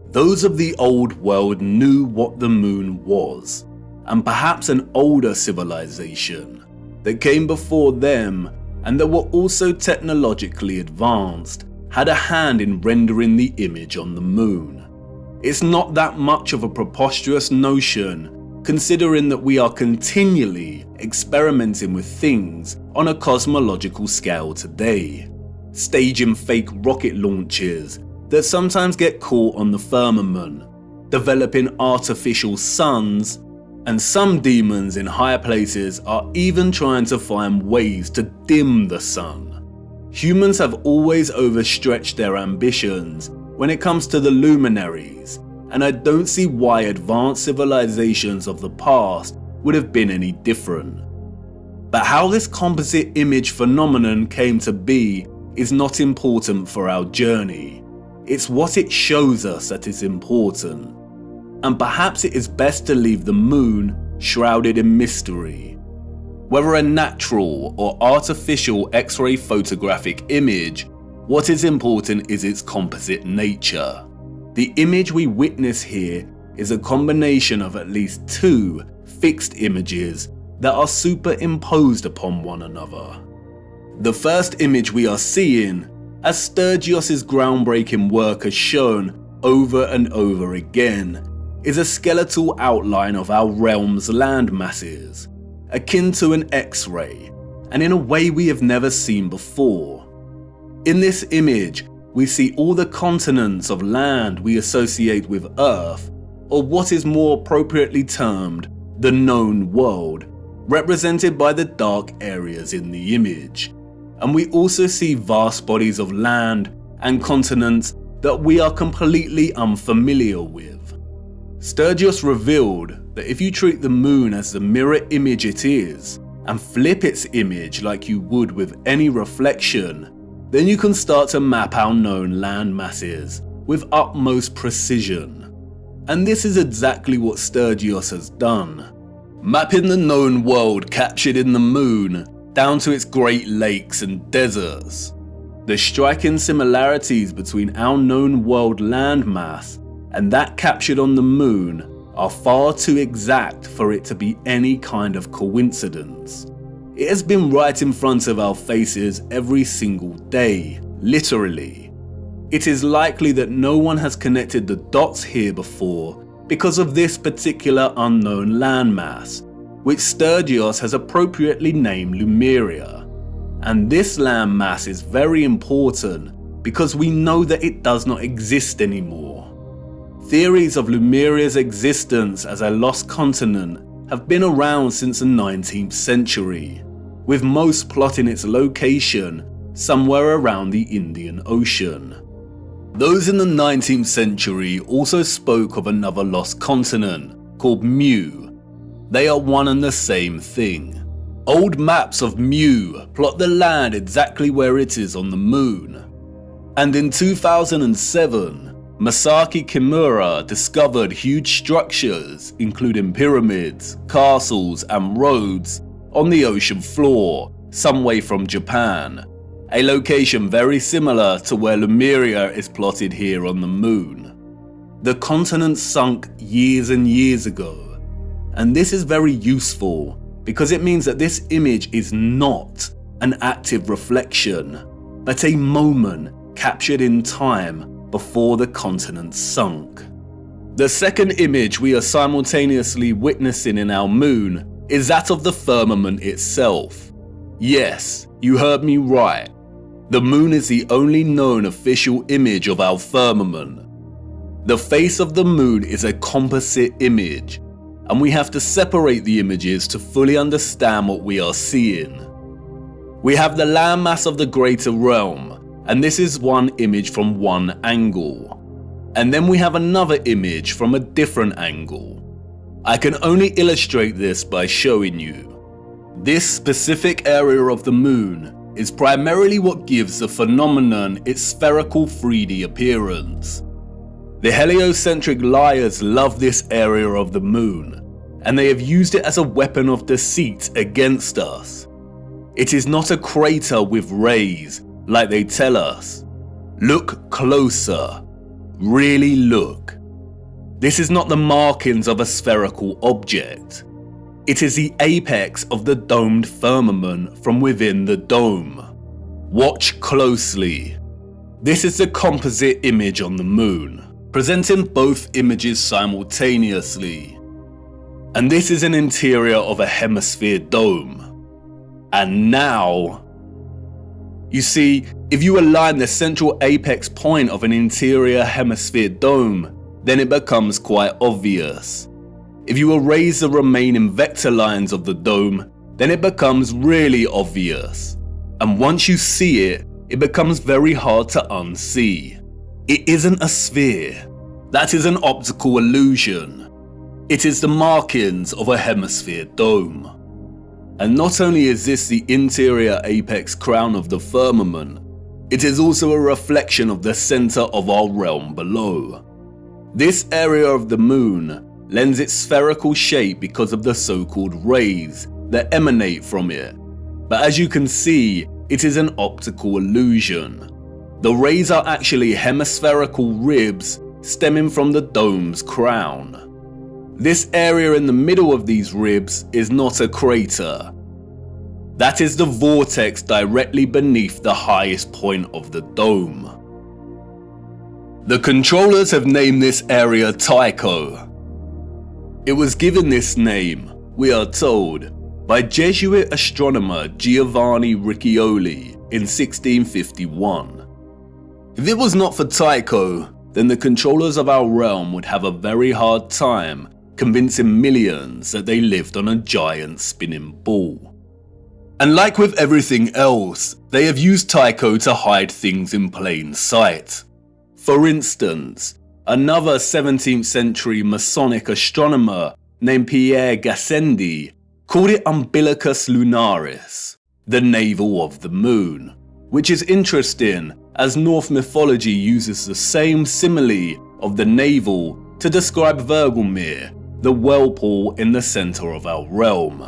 Those of the old world knew what the moon was, and perhaps an older civilization that came before them and that were also technologically advanced had a hand in rendering the image on the moon. It's not that much of a preposterous notion, considering that we are continually experimenting with things on a cosmological scale today, staging fake rocket launches that sometimes get caught on the firmament, developing artificial suns, and some demons in higher places are even trying to find ways to dim the sun. Humans have always overstretched their ambitions when it comes to the luminaries, and I don't see why advanced civilizations of the past would have been any different. But how this composite image phenomenon came to be is not important for our journey. It's what it shows us that is important. And perhaps it is best to leave the moon shrouded in mystery. Whether a natural or artificial X-ray photographic image, what is important is its composite nature. The image we witness here is a combination of at least two fixed images that are superimposed upon one another. The first image we are seeing, as Sturgios' groundbreaking work has shown over and over again, is a skeletal outline of our realm's land masses, akin to an X-ray, and in a way we have never seen before. In this image, we see all the continents of land we associate with Earth, or what is more appropriately termed the known world, represented by the dark areas in the image. And we also see vast bodies of land and continents that we are completely unfamiliar with. Sturgios revealed that if you treat the moon as the mirror image it is, and flip its image like you would with any reflection, then you can start to map our known land masses with utmost precision. And this is exactly what Sturgios has done, mapping the known world captured in the moon down to its Great Lakes and deserts. The striking similarities between our known world landmass and that captured on the moon are far too exact for it to be any kind of coincidence. It has been right in front of our faces every single day, literally. It is likely that no one has connected the dots here before because of this particular unknown landmass, which Sturgios has appropriately named Lemuria. And this landmass is very important because we know that it does not exist anymore. Theories of Lemuria's existence as a lost continent have been around since the 19th century, with most plotting its location somewhere around the Indian Ocean. Those in the 19th century also spoke of another lost continent called Mu. They are one and the same thing. Old maps of Mu plot the land exactly where it is on the moon. And in 2007, Masaki Kimura discovered huge structures, including pyramids, castles, and roads, on the ocean floor, some way from Japan, a location very similar to where Lemuria is plotted here on the moon. The continent sunk years and years ago, and this is very useful because it means that this image is not an active reflection, but a moment captured in time before the continent sunk. The second image we are simultaneously witnessing in our moon is that of the firmament itself. Yes, you heard me right. The moon is the only known official image of our firmament. The face of the moon is a composite image, and we have to separate the images to fully understand what we are seeing. We have the landmass of the greater realm, and this is one image from one angle. And then we have another image from a different angle. I can only illustrate this by showing you. This specific area of the moon is primarily what gives the phenomenon its spherical 3D appearance. The heliocentric liars love this area of the moon, and they have used it as a weapon of deceit against us. It is not a crater with rays, like they tell us. Look closer. Really look. This is not the markings of a spherical object. It is the apex of the domed firmament from within the dome. Watch closely. This is the composite image on the moon, presenting both images simultaneously. And this is an interior of a hemisphere dome. And now, you see, if you align the central apex point of an interior hemisphere dome, then it becomes quite obvious. If you erase the remaining vector lines of the dome, then it becomes really obvious. And once you see it, it becomes very hard to unsee. It isn't a sphere. That is an optical illusion. It is the markings of a hemisphere dome. And not only is this the interior apex crown of the firmament, it is also a reflection of the center of our realm below. This area of the moon lends its spherical shape because of the so-called rays that emanate from it. But as you can see, it is an optical illusion. The rays are actually hemispherical ribs stemming from the dome's crown. This area in the middle of these ribs is not a crater. That is the vortex directly beneath the highest point of the dome. The controllers have named this area Tycho. It was given this name, we are told, by Jesuit astronomer Giovanni Riccioli in 1651. If it was not for Tycho, then the controllers of our realm would have a very hard time convincing millions that they lived on a giant spinning ball. And like with everything else, they have used Tycho to hide things in plain sight. For instance, another 17th century Masonic astronomer named Pierre Gassendi called it Umbilicus Lunaris, the navel of the moon, which is interesting as Norse mythology uses the same simile of the navel to describe Vergelmir, the whirlpool in the center of our realm.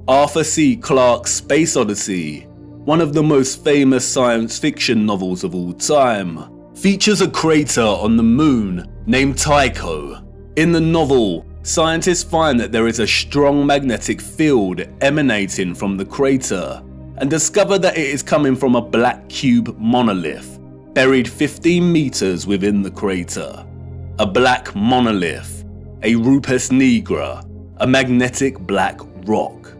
Arthur C. Clarke's Space Odyssey, one of the most famous science fiction novels of all time, features a crater on the moon named Tycho. In the novel, scientists find that there is a strong magnetic field emanating from the crater and discover that it is coming from a black cube monolith buried 15 meters within the crater. A black monolith, a rupes nigra, a magnetic black rock.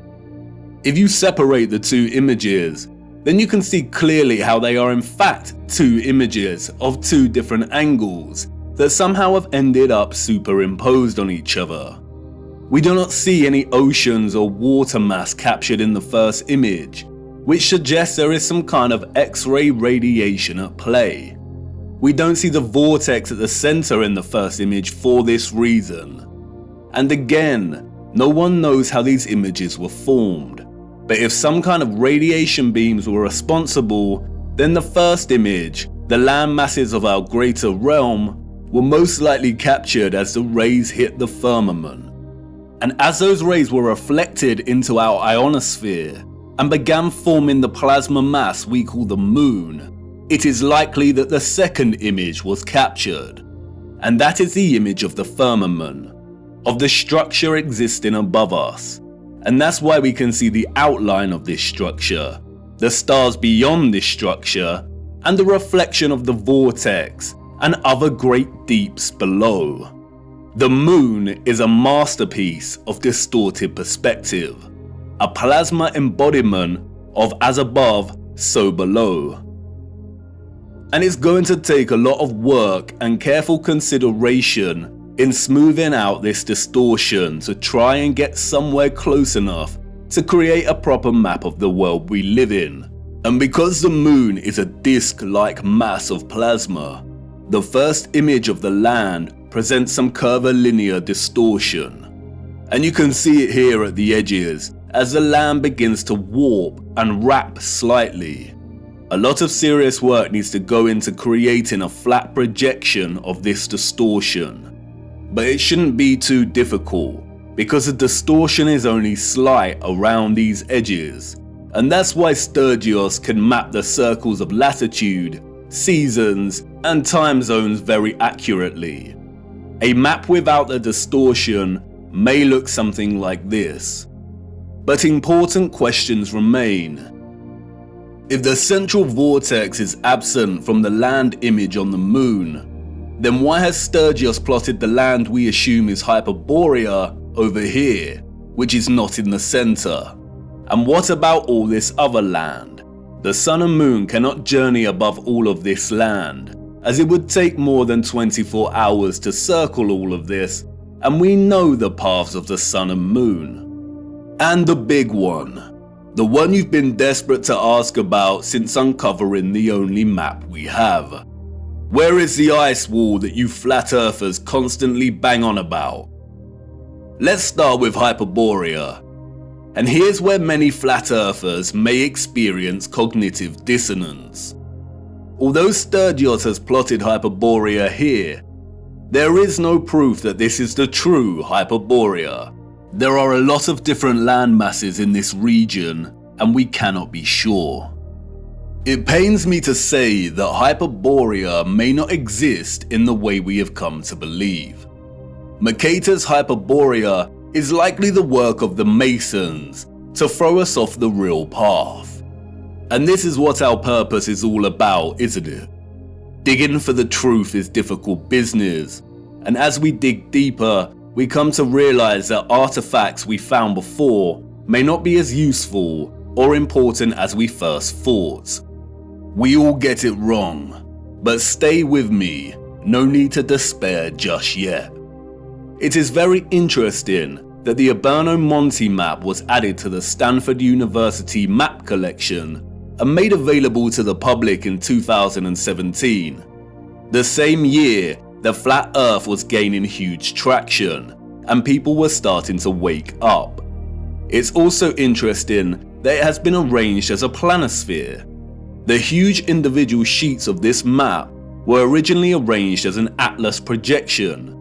If you separate the two images, then you can see clearly how they are in fact two images of two different angles that somehow have ended up superimposed on each other. We do not see any oceans or water mass captured in the first image, which suggests there is some kind of X-ray radiation at play. We don't see the vortex at the center in the first image for this reason. And again, no one knows how these images were formed. But if some kind of radiation beams were responsible, then the first image, the land masses of our greater realm, were most likely captured as the rays hit the firmament. And as those rays were reflected into our ionosphere and began forming the plasma mass we call the moon, it is likely that the second image was captured. And that is the image of the firmament, of the structure existing above us. And that's why we can see the outline of this structure, the stars beyond this structure, and the reflection of the vortex and other great deeps below. The moon is a masterpiece of distorted perspective, a plasma embodiment of as above, so below. And it's going to take a lot of work and careful consideration in smoothing out this distortion to try and get somewhere close enough to create a proper map of the world we live in. And because the moon is a disc-like mass of plasma, the first image of the land presents some curvilinear distortion. And you can see it here at the edges as the land begins to warp and wrap slightly. A lot of serious work needs to go into creating a flat projection of this distortion. But it shouldn't be too difficult, because the distortion is only slight around these edges, and that's why Sturgios can map the circles of latitude, seasons, and time zones very accurately. A map without the distortion may look something like this. But important questions remain. If the central vortex is absent from the land image on the moon, then why has Sturgios plotted the land we assume is Hyperborea over here, which is not in the center? And what about all this other land? The sun and moon cannot journey above all of this land, as it would take more than 24 hours to circle all of this, and we know the paths of the sun and moon. And the big one. The one you've been desperate to ask about since uncovering the only map we have. Where is the ice wall that you flat earthers constantly bang on about? Let's start with Hyperborea. And here's where many flat earthers may experience cognitive dissonance. Although Sturgios has plotted Hyperborea here, there is no proof that this is the true Hyperborea. There are a lot of different land masses in this region, and we cannot be sure. It pains me to say that Hyperborea may not exist in the way we have come to believe. Mercator's Hyperborea is likely the work of the Masons to throw us off the real path. And this is what our purpose is all about, isn't it? Digging for the truth is difficult business, and as we dig deeper, we come to realize that artifacts we found before may not be as useful or important as we first thought. We all get it wrong, but stay with me, no need to despair just yet. It is very interesting that the Urbano Monte map was added to the Stanford University map collection and made available to the public in 2017, the same year the flat earth was gaining huge traction and people were starting to wake up. It's also interesting that it has been arranged as a planisphere. The huge individual sheets of this map were originally arranged as an atlas projection,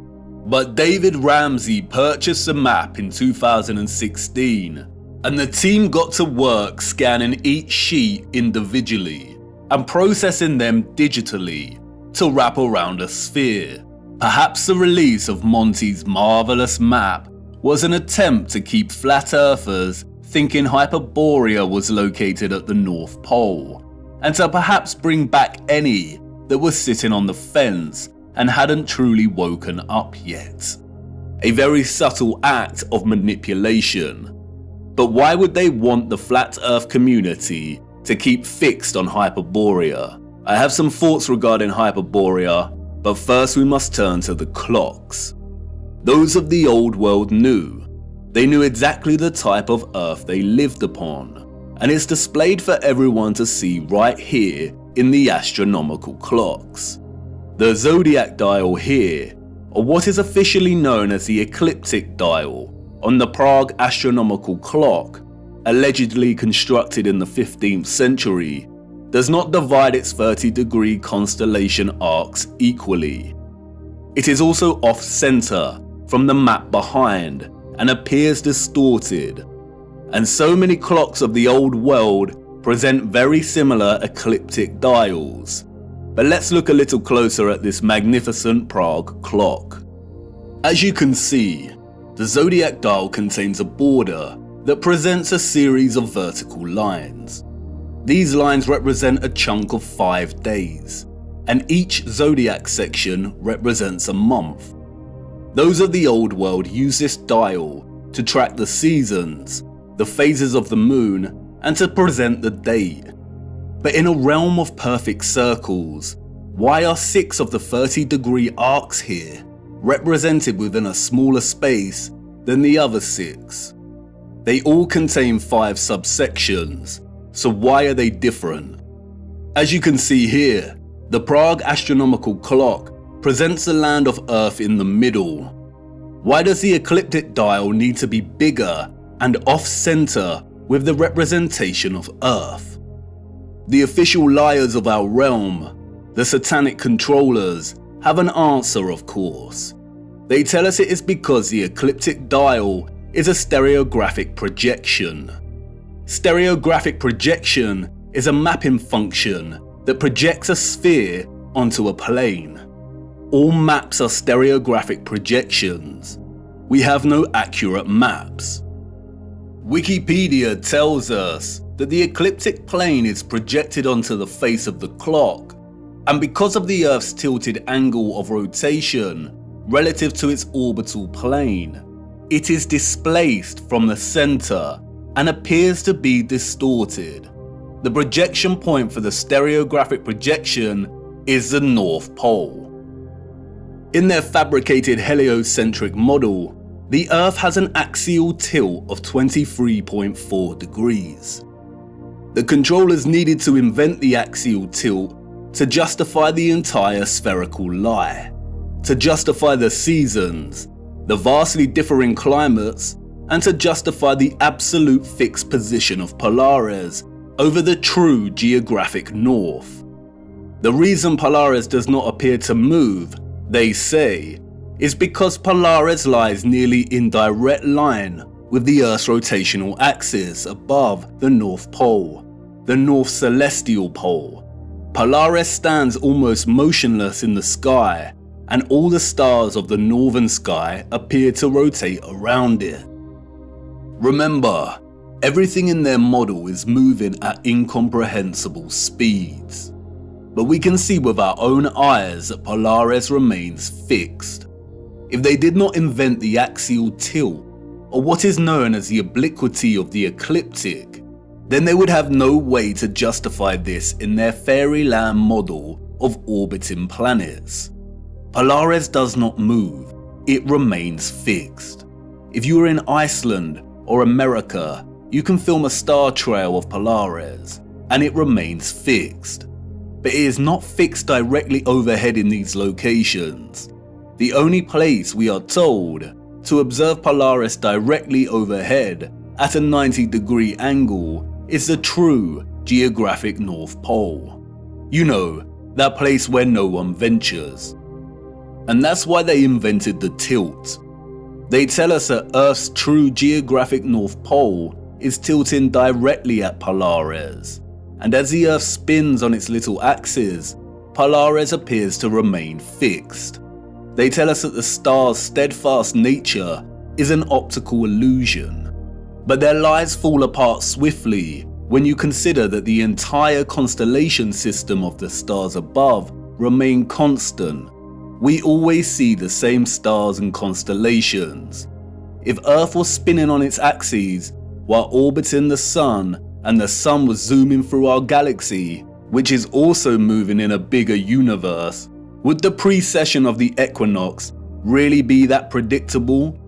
but David Ramsey purchased the map in 2016 and the team got to work scanning each sheet individually and processing them digitally to wrap around a sphere. Perhaps the release of Monte's marvelous map was an attempt to keep flat earthers thinking Hyperborea was located at the North Pole, and to perhaps bring back any that were sitting on the fence and hadn't truly woken up yet. A very subtle act of manipulation. But why would they want the flat earth community to keep fixed on Hyperborea? I have some thoughts regarding Hyperborea, but first we must turn to the clocks. Those of the old world knew. They knew exactly the type of earth they lived upon, and it's displayed for everyone to see right here in the astronomical clocks. The zodiac dial here, or what is officially known as the ecliptic dial, on the Prague astronomical clock, allegedly constructed in the 15th century, does not divide its 30-degree constellation arcs equally. It is also off-center from the map behind and appears distorted, and so many clocks of the old world present very similar ecliptic dials. But let's look a little closer at this magnificent Prague clock. As you can see, the zodiac dial contains a border that presents a series of vertical lines. These lines represent a chunk of 5 days. and each zodiac section represents a month. Those of the old world use this dial to track the seasons, the phases of the moon, and to present the date. But in a realm of perfect circles, why are 6 of the 30-degree arcs here represented within a smaller space than the other 6? They all contain 5 subsections, so why are they different? As you can see here, the Prague astronomical clock presents the land of Earth in the middle. Why does the ecliptic dial need to be bigger and off-center with the representation of Earth? The official liars of our realm, the satanic controllers, have an answer, of course. They tell us it is because the ecliptic dial is a stereographic projection. Stereographic projection is a mapping function that projects a sphere onto a plane. All maps are stereographic projections. We have no accurate maps. Wikipedia tells us that the ecliptic plane is projected onto the face of the clock, and because of the Earth's tilted angle of rotation relative to its orbital plane, it is displaced from the center and appears to be distorted. The projection point for the stereographic projection is the North Pole. In their fabricated heliocentric model, the Earth has an axial tilt of 23.4 degrees. The controllers needed to invent the axial tilt to justify the entire spherical lie, to justify the seasons, the vastly differing climates, and to justify the absolute fixed position of Polaris over the true geographic north. The reason Polaris does not appear to move, they say, is because Polaris lies nearly in direct line with the Earth's rotational axis above the North Pole, the North Celestial Pole. Polaris stands almost motionless in the sky, and all the stars of the northern sky appear to rotate around it. Remember, everything in their model is moving at incomprehensible speeds. But we can see with our own eyes that Polaris remains fixed. If they did not invent the axial tilt, or what is known as the obliquity of the ecliptic, then they would have no way to justify this in their fairyland model of orbiting planets. Polaris does not move, it remains fixed. If you are in Iceland or America, you can film a star trail of Polaris, and it remains fixed. But it is not fixed directly overhead in these locations. The only place we are told to observe Polaris directly overhead at a 90-degree angle is the true geographic North Pole. You know, that place where no one ventures. And that's why they invented the tilt. They tell us that Earth's true geographic North Pole is tilting directly at Polaris, and as the Earth spins on its little axis, Polaris appears to remain fixed. They tell us that the star's steadfast nature is an optical illusion. But their lies fall apart swiftly when you consider that the entire constellation system of the stars above remain constant. We always see the same stars and constellations. If Earth was spinning on its axis while orbiting the Sun, and the Sun was zooming through our galaxy, which is also moving in a bigger universe, would the precession of the equinox really be that predictable?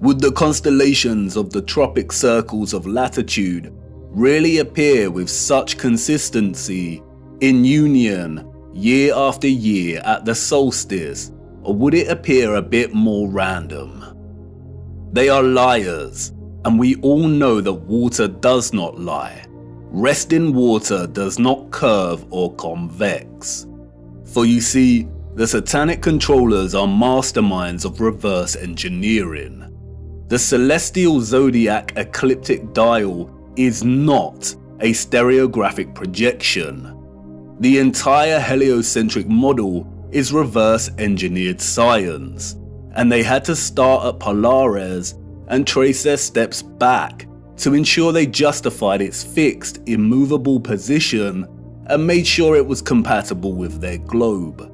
Would the constellations of the tropic circles of latitude really appear with such consistency in union year after year at the solstice, or would it appear a bit more random? They are liars, and we all know that water does not lie. Resting water does not curve or convex. For you see, the satanic controllers are masterminds of reverse engineering. The celestial zodiac ecliptic dial is not a stereographic projection. The entire heliocentric model is reverse engineered science, and they had to start at Polaris and trace their steps back to ensure they justified its fixed, immovable position and made sure it was compatible with their globe.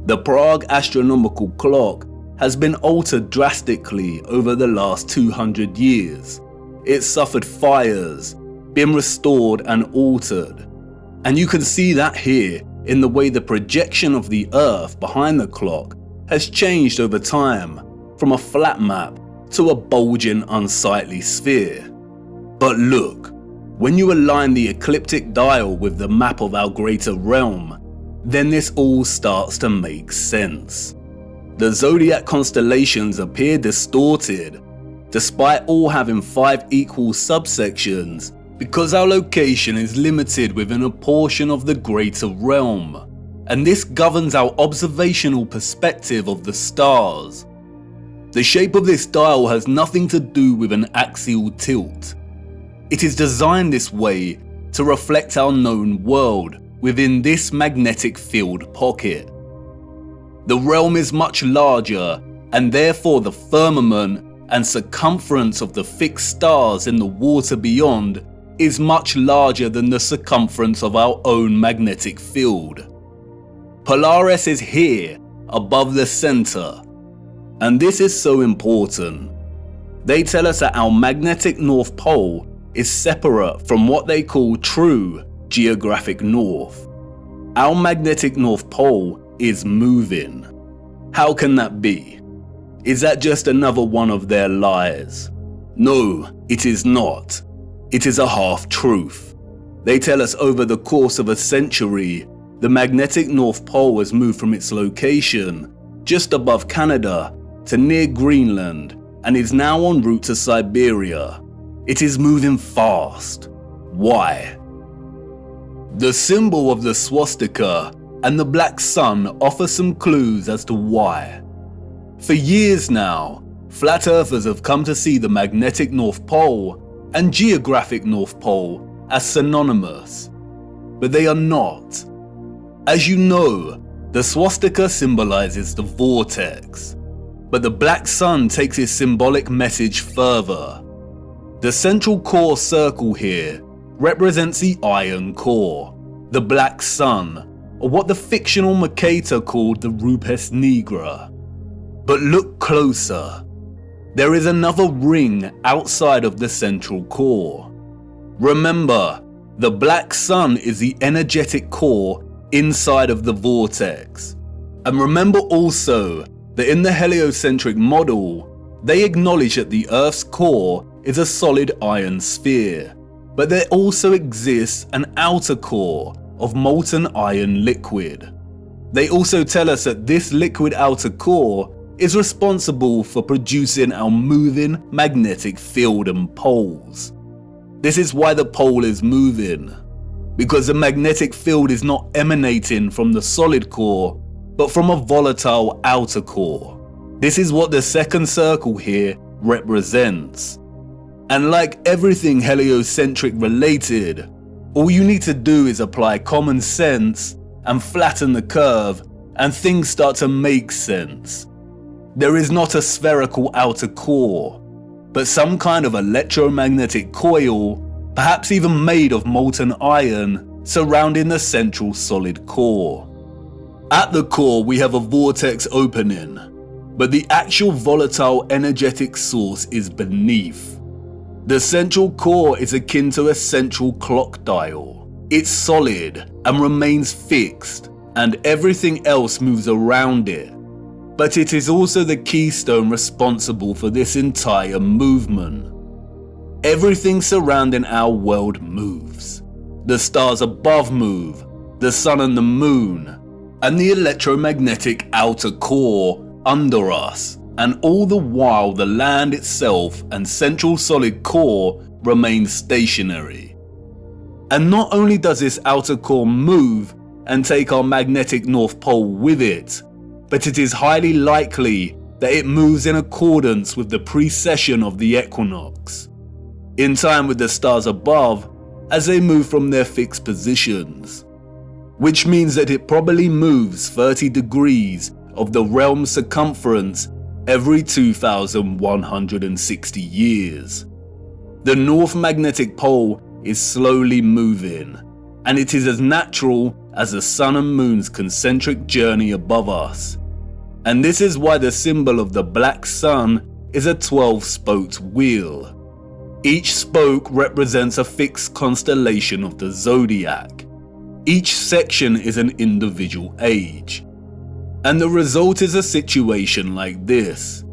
The Prague astronomical clock has been altered drastically over the last 200 years. It's suffered fires, been restored and altered. And you can see that here in the way the projection of the Earth behind the clock has changed over time from a flat map to a bulging, unsightly sphere. But look, when you align the ecliptic dial with the map of our greater realm, then this all starts to make sense. The zodiac constellations appear distorted, despite all having 5 equal subsections, because our location is limited within a portion of the greater realm, and this governs our observational perspective of the stars. The shape of this dial has nothing to do with an axial tilt. It is designed this way to reflect our known world within this magnetic field pocket. The realm is much larger, and therefore the firmament and circumference of the fixed stars in the water beyond is much larger than the circumference of our own magnetic field. Polaris is here, above the center. And this is so important. They tell us that our magnetic North Pole is separate from what they call true geographic north. Our magnetic North Pole is moving. How can that be? Is that just another one of their lies? No, it is not. It is a half-truth. They tell us over the course of a century, the magnetic North Pole has moved from its location just above Canada to near Greenland and is now en route to Siberia. It is moving fast. Why? The symbol of the swastika and the black sun offer some clues as to why. For years now, flat earthers have come to see the magnetic North Pole and geographic North Pole as synonymous, but they are not. As you know, the swastika symbolizes the vortex, but the black sun takes its symbolic message further. The central core circle here represents the iron core, the black sun, or what the fictional Mercator called the Rupes Nigra. But look closer. There is another ring outside of the central core. Remember, the black sun is the energetic core inside of the vortex. And remember also that in the heliocentric model, they acknowledge that the Earth's core is a solid iron sphere, but there also exists an outer core of molten iron liquid. They also tell us that this liquid outer core is responsible for producing our moving magnetic field and poles. This is why the pole is moving, because the magnetic field is not emanating from the solid core, but from a volatile outer core. This is what the second circle here represents. And like everything heliocentric related, all you need to do is apply common sense and flatten the curve, and things start to make sense. There is not a spherical outer core, but some kind of electromagnetic coil, perhaps even made of molten iron, surrounding the central solid core. At the core we have a vortex opening, but the actual volatile energetic source is beneath. The central core is akin to a central clock dial. It's solid and remains fixed, and everything else moves around it. But it is also the keystone responsible for this entire movement. Everything surrounding our world moves. The stars above move, the sun and the moon, and the electromagnetic outer core under us, and all the while the land itself and central solid core remain stationary. And not only does this outer core move and take our magnetic North Pole with it, but it is highly likely that it moves in accordance with the precession of the equinox, in time with the stars above as they move from their fixed positions, which means that it probably moves 30 degrees of the realm's circumference every 2,160 years. The North Magnetic Pole is slowly moving, and it is as natural as the sun and moon's concentric journey above us. And this is why the symbol of the black sun is a 12-spoked wheel. Each spoke represents a fixed constellation of the zodiac. Each section is an individual age. And the result is a situation like this.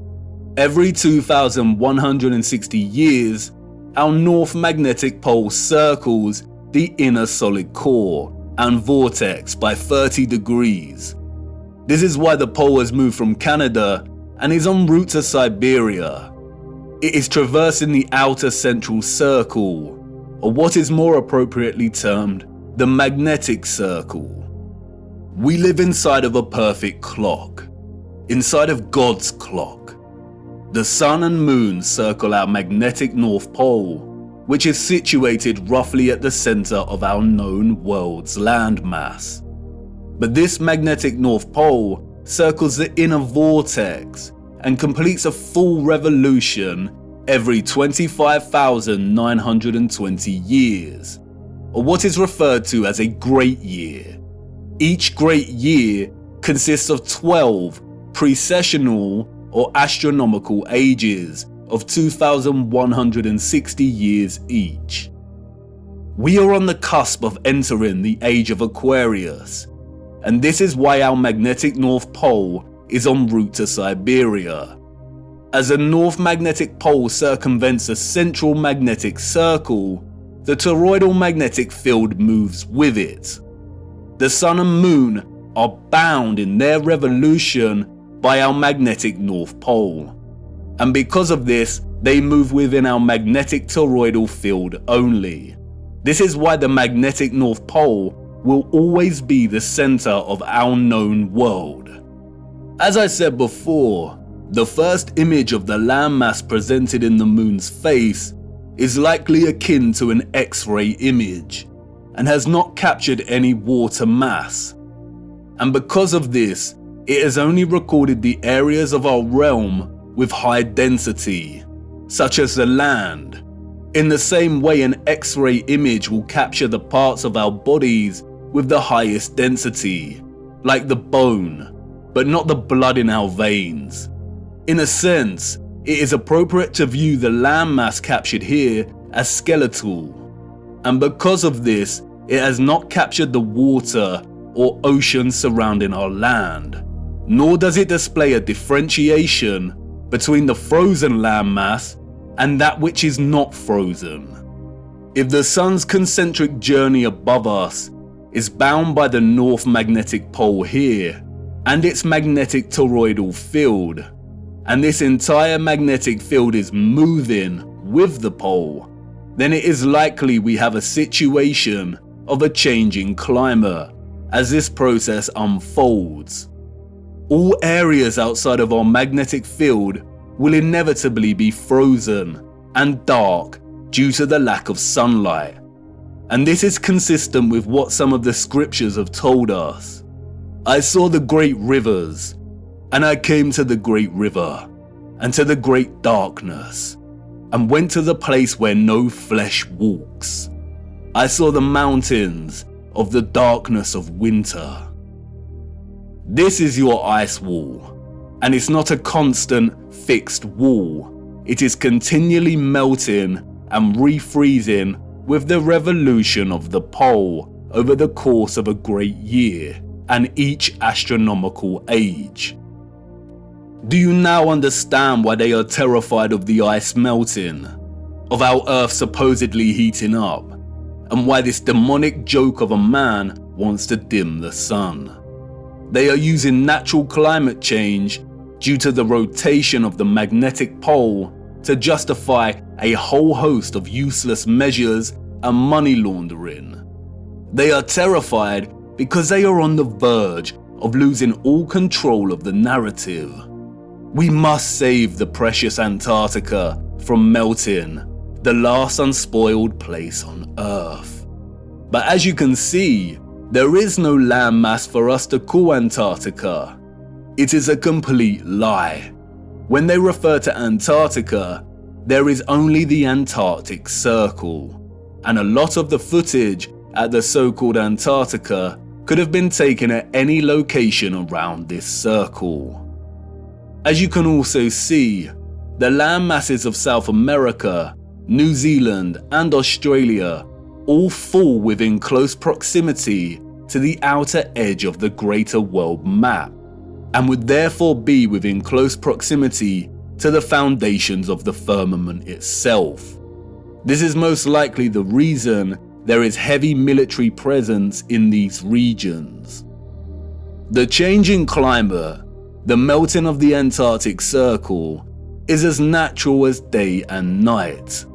Every 2,160 years, our north magnetic pole circles the inner solid core and vortex by 30 degrees. This is why the pole has moved from Canada and is en route to Siberia. It is traversing the outer central circle, or what is more appropriately termed the magnetic circle. We live inside of a perfect clock, inside of God's clock. The sun and moon circle our magnetic North Pole, which is situated roughly at the center of our known world's landmass. But this magnetic North Pole circles the inner vortex and completes a full revolution every 25,920 years, or what is referred to as a great year. Each great year consists of 12 precessional or astronomical ages of 2,160 years each. We are on the cusp of entering the age of Aquarius, and this is why our magnetic North Pole is en route to Siberia. As the North Magnetic Pole circumvents a central magnetic circle, the toroidal magnetic field moves with it. The sun and moon are bound in their revolution by our magnetic North Pole, and because of this, they move within our magnetic toroidal field only. This is why the magnetic North Pole will always be the center of our known world. As I said before, the first image of the landmass presented in the moon's face is likely akin to an X-ray image and has not captured any water mass. And because of this, it has only recorded the areas of our realm with high density, such as the land. In the same way, an X-ray image will capture the parts of our bodies with the highest density, like the bone, but not the blood in our veins. In a sense, it is appropriate to view the landmass captured here as skeletal, and because of this, it has not captured the water or ocean surrounding our land, nor does it display a differentiation between the frozen landmass and that which is not frozen. If the sun's concentric journey above us is bound by the North Magnetic Pole here and its magnetic toroidal field, and this entire magnetic field is moving with the pole, then it is likely we have a situation of a changing climate as this process unfolds. All areas outside of our magnetic field will inevitably be frozen and dark due to the lack of sunlight, and this is consistent with what some of the scriptures have told us. I saw the great rivers, and I came to the great river, and to the great darkness, and went to the place where no flesh walks. I saw the mountains of the darkness of winter. This is your ice wall, and it's not a constant, fixed wall. It is continually melting and refreezing with the revolution of the pole over the course of a great year and each astronomical age. Do you now understand why they are terrified of the ice melting, of our Earth supposedly heating up, and why this demonic joke of a man wants to dim the sun? They are using natural climate change due to the rotation of the magnetic pole to justify a whole host of useless measures and money laundering. They are terrified because they are on the verge of losing all control of the narrative. We must save the precious Antarctica from melting, the last unspoiled place on Earth. But as you can see, there is no landmass for us to call Antarctica. It is a complete lie. When they refer to Antarctica, there is only the Antarctic Circle, and a lot of the footage at the so-called Antarctica could have been taken at any location around this circle. As you can also see, the land masses of South America, New Zealand and Australia all fall within close proximity to the outer edge of the greater world map, and would therefore be within close proximity to the foundations of the firmament itself. This is most likely the reason there is heavy military presence in these regions. The changing climate, the melting of the Antarctic Circle, is as natural as day and night.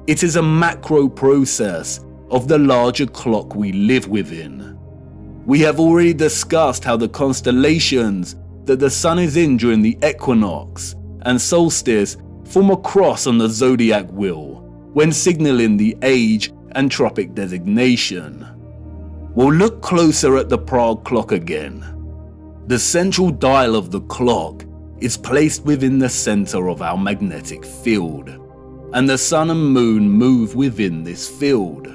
It is a macro process of the larger clock we live within. We have already discussed how the constellations that the sun is in during the equinox and solstice form a cross on the zodiac wheel when signaling the age and tropic designation. We'll look closer at the Prague clock again. The central dial of the clock is placed within the center of our magnetic field, and the sun and moon move within this field.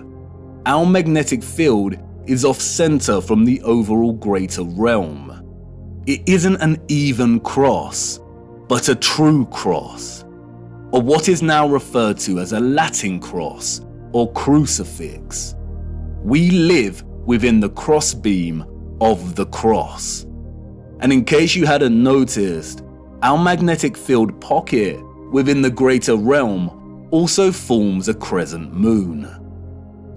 Our magnetic field is off-center from the overall greater realm. It isn't an even cross, but a true cross, or what is now referred to as a Latin cross or crucifix. We live within the crossbeam of the cross. And in case you hadn't noticed, our magnetic field pocket within the greater realm also forms a crescent moon.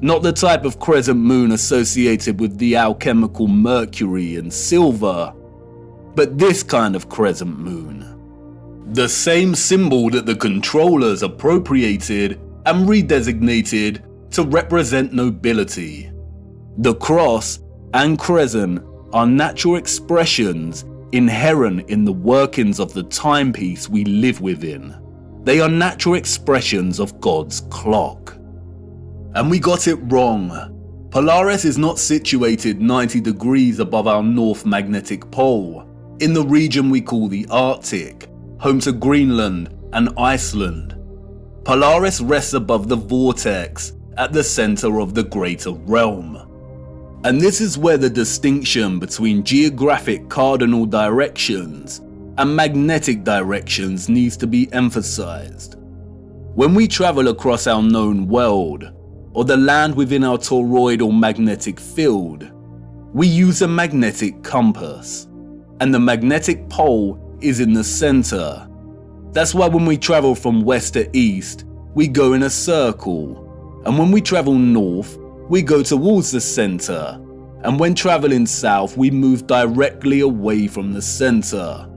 Not the type of crescent moon associated with the alchemical mercury and silver, but this kind of crescent moon. The same symbol that the controllers appropriated and redesignated to represent nobility. The cross and crescent are natural expressions inherent in the workings of the timepiece we live within. They are natural expressions of God's clock. And we got it wrong. Polaris is not situated 90 degrees above our north magnetic pole, in the region we call the Arctic, home to Greenland and Iceland. Polaris rests above the vortex at the center of the greater realm. And this is where the distinction between geographic cardinal directions and magnetic directions needs to be emphasized. When we travel across our known world, or the land within our toroidal magnetic field, we use a magnetic compass, and the magnetic pole is in the center. That's why when we travel from west to east, we go in a circle, and when we travel north, we go towards the center, and when traveling south, we move directly away from the center.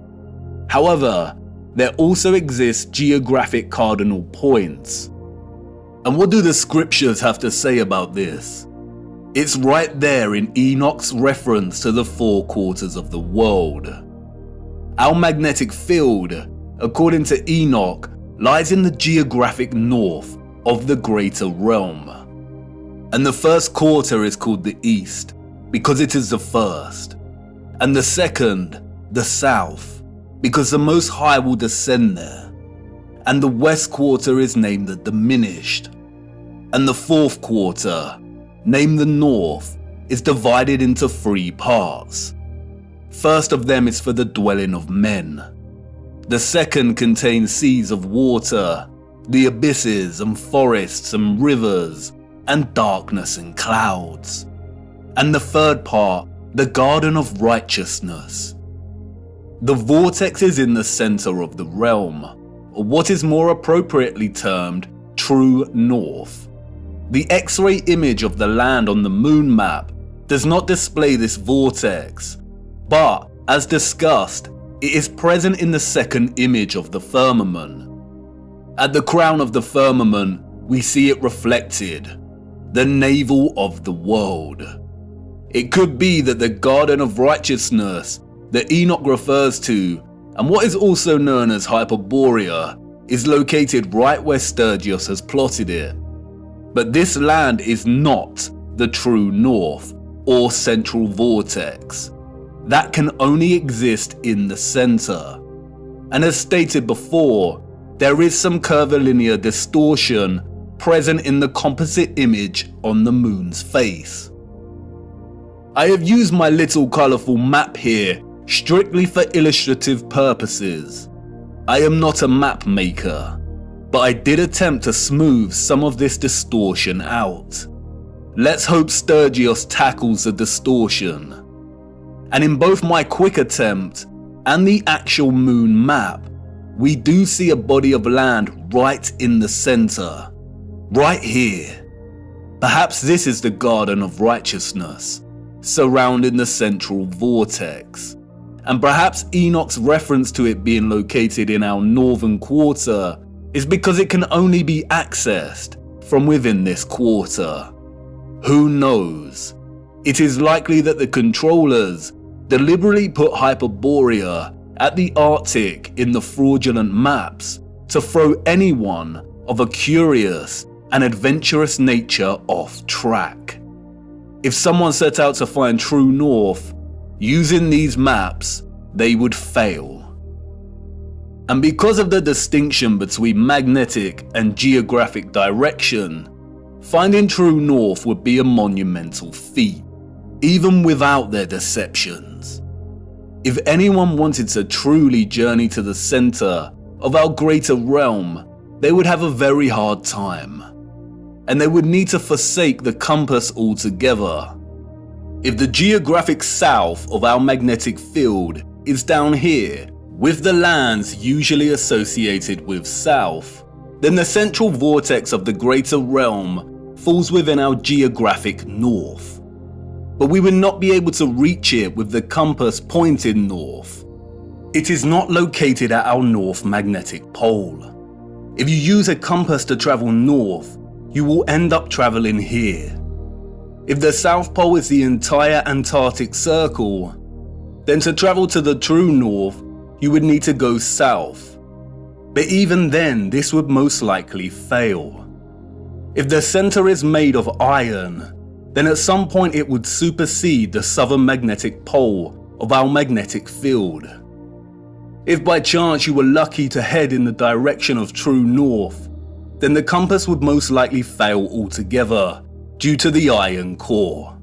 However, there also exist geographic cardinal points. And what do the scriptures have to say about this? It's right there in Enoch's reference to the 4 quarters of the world. Our magnetic field, according to Enoch, lies in the geographic north of the greater realm. And the first quarter is called the east, because it is the first. And the second, the south, because the Most High will descend there. And the west quarter is named the diminished. And the fourth quarter, named the north, is divided into 3 parts. First of them is for the dwelling of men. The second contains seas of water, the abysses and forests and rivers, and darkness and clouds. And the third part, the garden of righteousness. The vortex is in the center of the realm, or what is more appropriately termed true north. The X-ray image of the land on the moon map does not display this vortex, but, as discussed, it is present in the second image of the firmament. At the crown of the firmament, we see it reflected, the navel of the world. It could be that the garden of righteousness that Enoch refers to, and what is also known as Hyperborea, is located right where Sturgios has plotted it. But this land is not the true north or central vortex. That can only exist in the center. And as stated before, there is some curvilinear distortion present in the composite image on the moon's face. I have used my little colourful map here strictly for illustrative purposes. I am not a map maker, but I did attempt to smooth some of this distortion out. Let's hope Sturgios tackles the distortion. And in both my quick attempt and the actual moon map, we do see a body of land right in the centre. Right here. Perhaps this is the Garden of Righteousness, surrounding the central vortex. And perhaps Enoch's reference to it being located in our northern quarter is because it can only be accessed from within this quarter. Who knows? It is likely that the controllers deliberately put Hyperborea at the Arctic in the fraudulent maps to throw anyone of a curious and adventurous nature off track. If someone set out to find true north using these maps, they would fail. And because of the distinction between magnetic and geographic direction, finding true north would be a monumental feat, even without their deceptions. If anyone wanted to truly journey to the center of our greater realm, they would have a very hard time, and they would need to forsake the compass altogether. If the geographic south of our magnetic field is down here, with the lands usually associated with south, then the central vortex of the greater realm falls within our geographic north. But we would not be able to reach it with the compass pointing north. It is not located at our north magnetic pole. If you use a compass to travel north, you will end up traveling here. If the South Pole is the entire Antarctic Circle, then to travel to the true north, you would need to go south. But even then, this would most likely fail. If the center is made of iron, then at some point it would supersede the southern magnetic pole of our magnetic field. If by chance you were lucky to head in the direction of true north, then the compass would most likely fail altogether due to the iron core.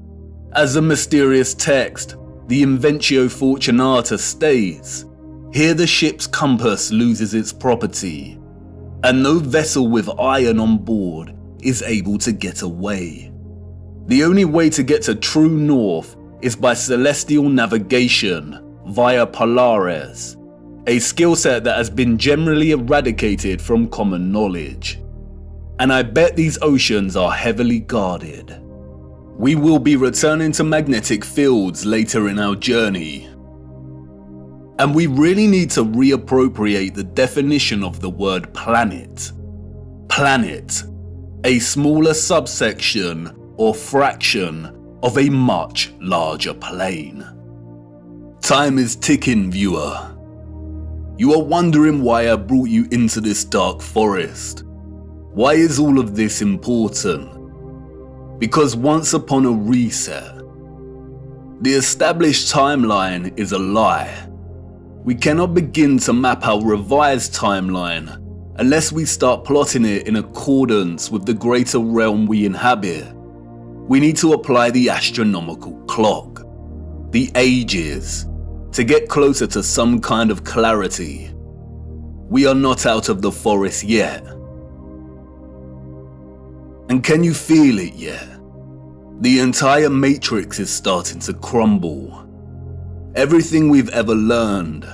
As the mysterious text, the Inventio Fortunata states, here the ship's compass loses its property, and no vessel with iron on board is able to get away. The only way to get to true north is by celestial navigation via Polaris, a skill set that has been generally eradicated from common knowledge. And I bet these oceans are heavily guarded. We will be returning to magnetic fields later in our journey. And we really need to reappropriate the definition of the word planet. Planet, a smaller subsection or fraction of a much larger plane. Time is ticking, viewer. You are wondering why I brought you into this dark forest. Why is all of this important? Because once upon a reset, the established timeline is a lie. We cannot begin to map our revised timeline unless we start plotting it in accordance with the greater realm we inhabit. We need to apply the astronomical clock, the ages, to get closer to some kind of clarity. We are not out of the forest yet. And can you feel it yet? The entire matrix is starting to crumble. Everything we've ever learned,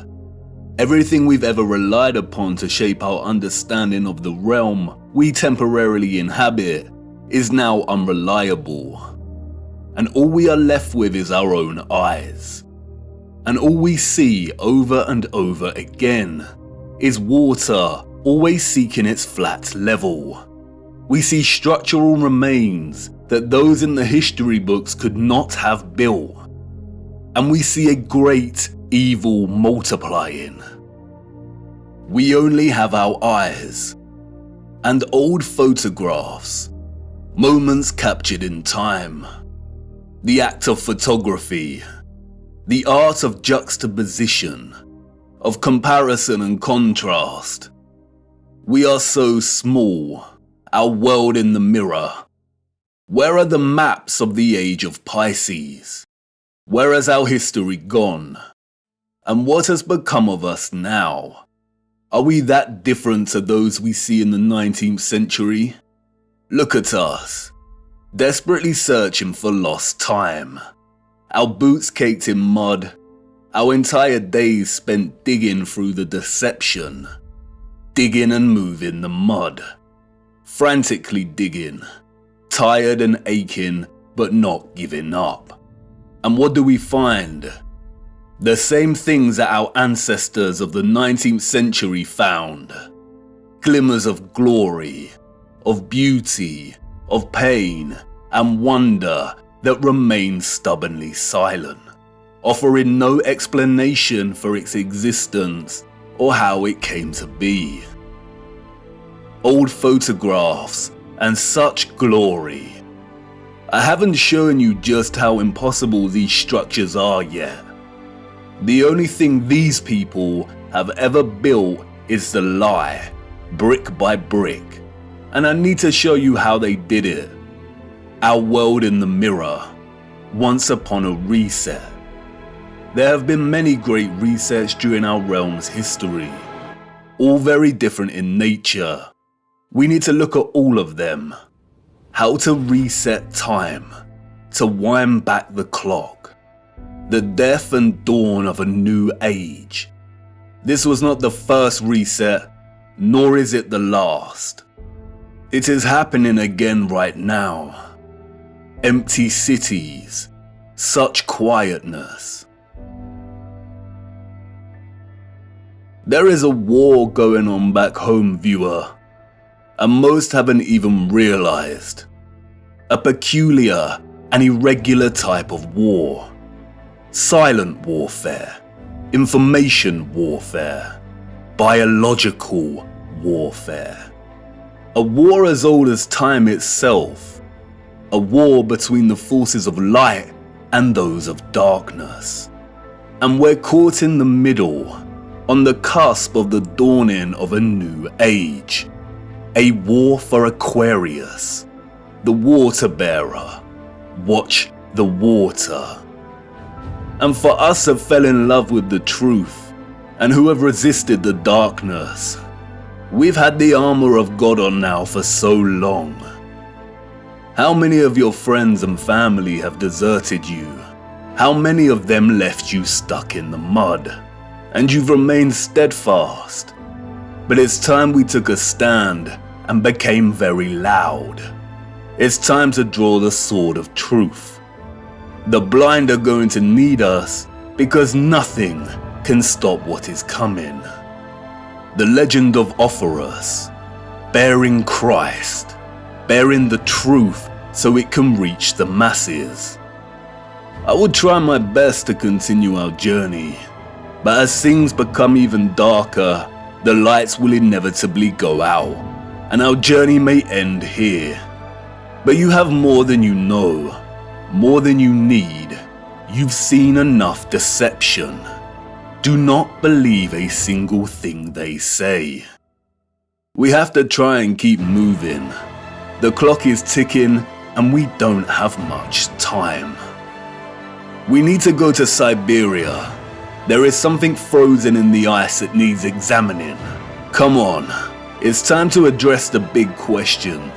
everything we've ever relied upon to shape our understanding of the realm we temporarily inhabit is now unreliable. And all we are left with is our own eyes. And all we see over and over again is water always seeking its flat level. We see structural remains that those in the history books could not have built. And we see a great evil multiplying. We only have our eyes and old photographs, moments captured in time, the act of photography, the art of juxtaposition, of comparison and contrast. We are so small, our world in the mirror. Where are the maps of the age of Pisces? Where has our history gone? And what has become of us now? Are we that different to those we see in the 19th century? Look at us, desperately searching for lost time. Our boots caked in mud, our entire days spent digging through the deception. Digging and moving the mud. Frantically digging. Tired and aching, but not giving up. And what do we find? The same things that our ancestors of the 19th century found. Glimmers of glory, of beauty, of pain, and wonder that remain stubbornly silent, offering no explanation for its existence or how it came to be. Old photographs and such glory. I haven't shown you just how impossible these structures are yet. The only thing these people have ever built is the lie, brick by brick, and I need to show you how they did it. Our world in the mirror, once upon a reset. There have been many great resets during our realm's history, all very different in nature. We need to look at all of them. How to reset time, to wind back the clock. The death and dawn of a new age. This was not the first reset, nor is it the last. It is happening again right now. Empty cities, such quietness. There is a war going on back home, viewer, and most haven't even realized. A peculiar and irregular type of war. Silent warfare, information warfare, biological warfare. A war as old as time itself. A war between the forces of light and those of darkness. And we're caught in the middle, on the cusp of the dawning of a new age. A war for Aquarius, the water bearer. Watch the water. And for us who fell in love with the truth, and who have resisted the darkness, we've had the armor of God on now for so long. How many of your friends and family have deserted you? How many of them left you stuck in the mud? And you've remained steadfast. But it's time we took a stand and became very loud. It's time to draw the sword of truth. The blind are going to need us because nothing can stop what is coming. The legend of Ophoros, bearing Christ, bearing the truth so it can reach the masses. I will try my best to continue our journey, but as things become even darker, the lights will inevitably go out, and our journey may end here. But you have more than you know, more than you need. You've seen enough deception. Do not believe a single thing they say. We have to try and keep moving. The clock is ticking and we don't have much time. We need to go to Siberia. There is something frozen in the ice that needs examining. Come on, it's time to address the big question.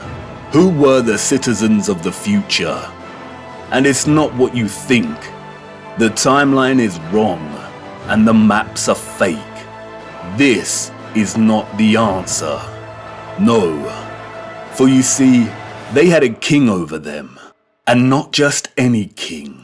Who were the citizens of the future? And it's not what you think. The timeline is wrong, and the maps are fake. This is not the answer. No. For you see, they had a king over them, and not just any king.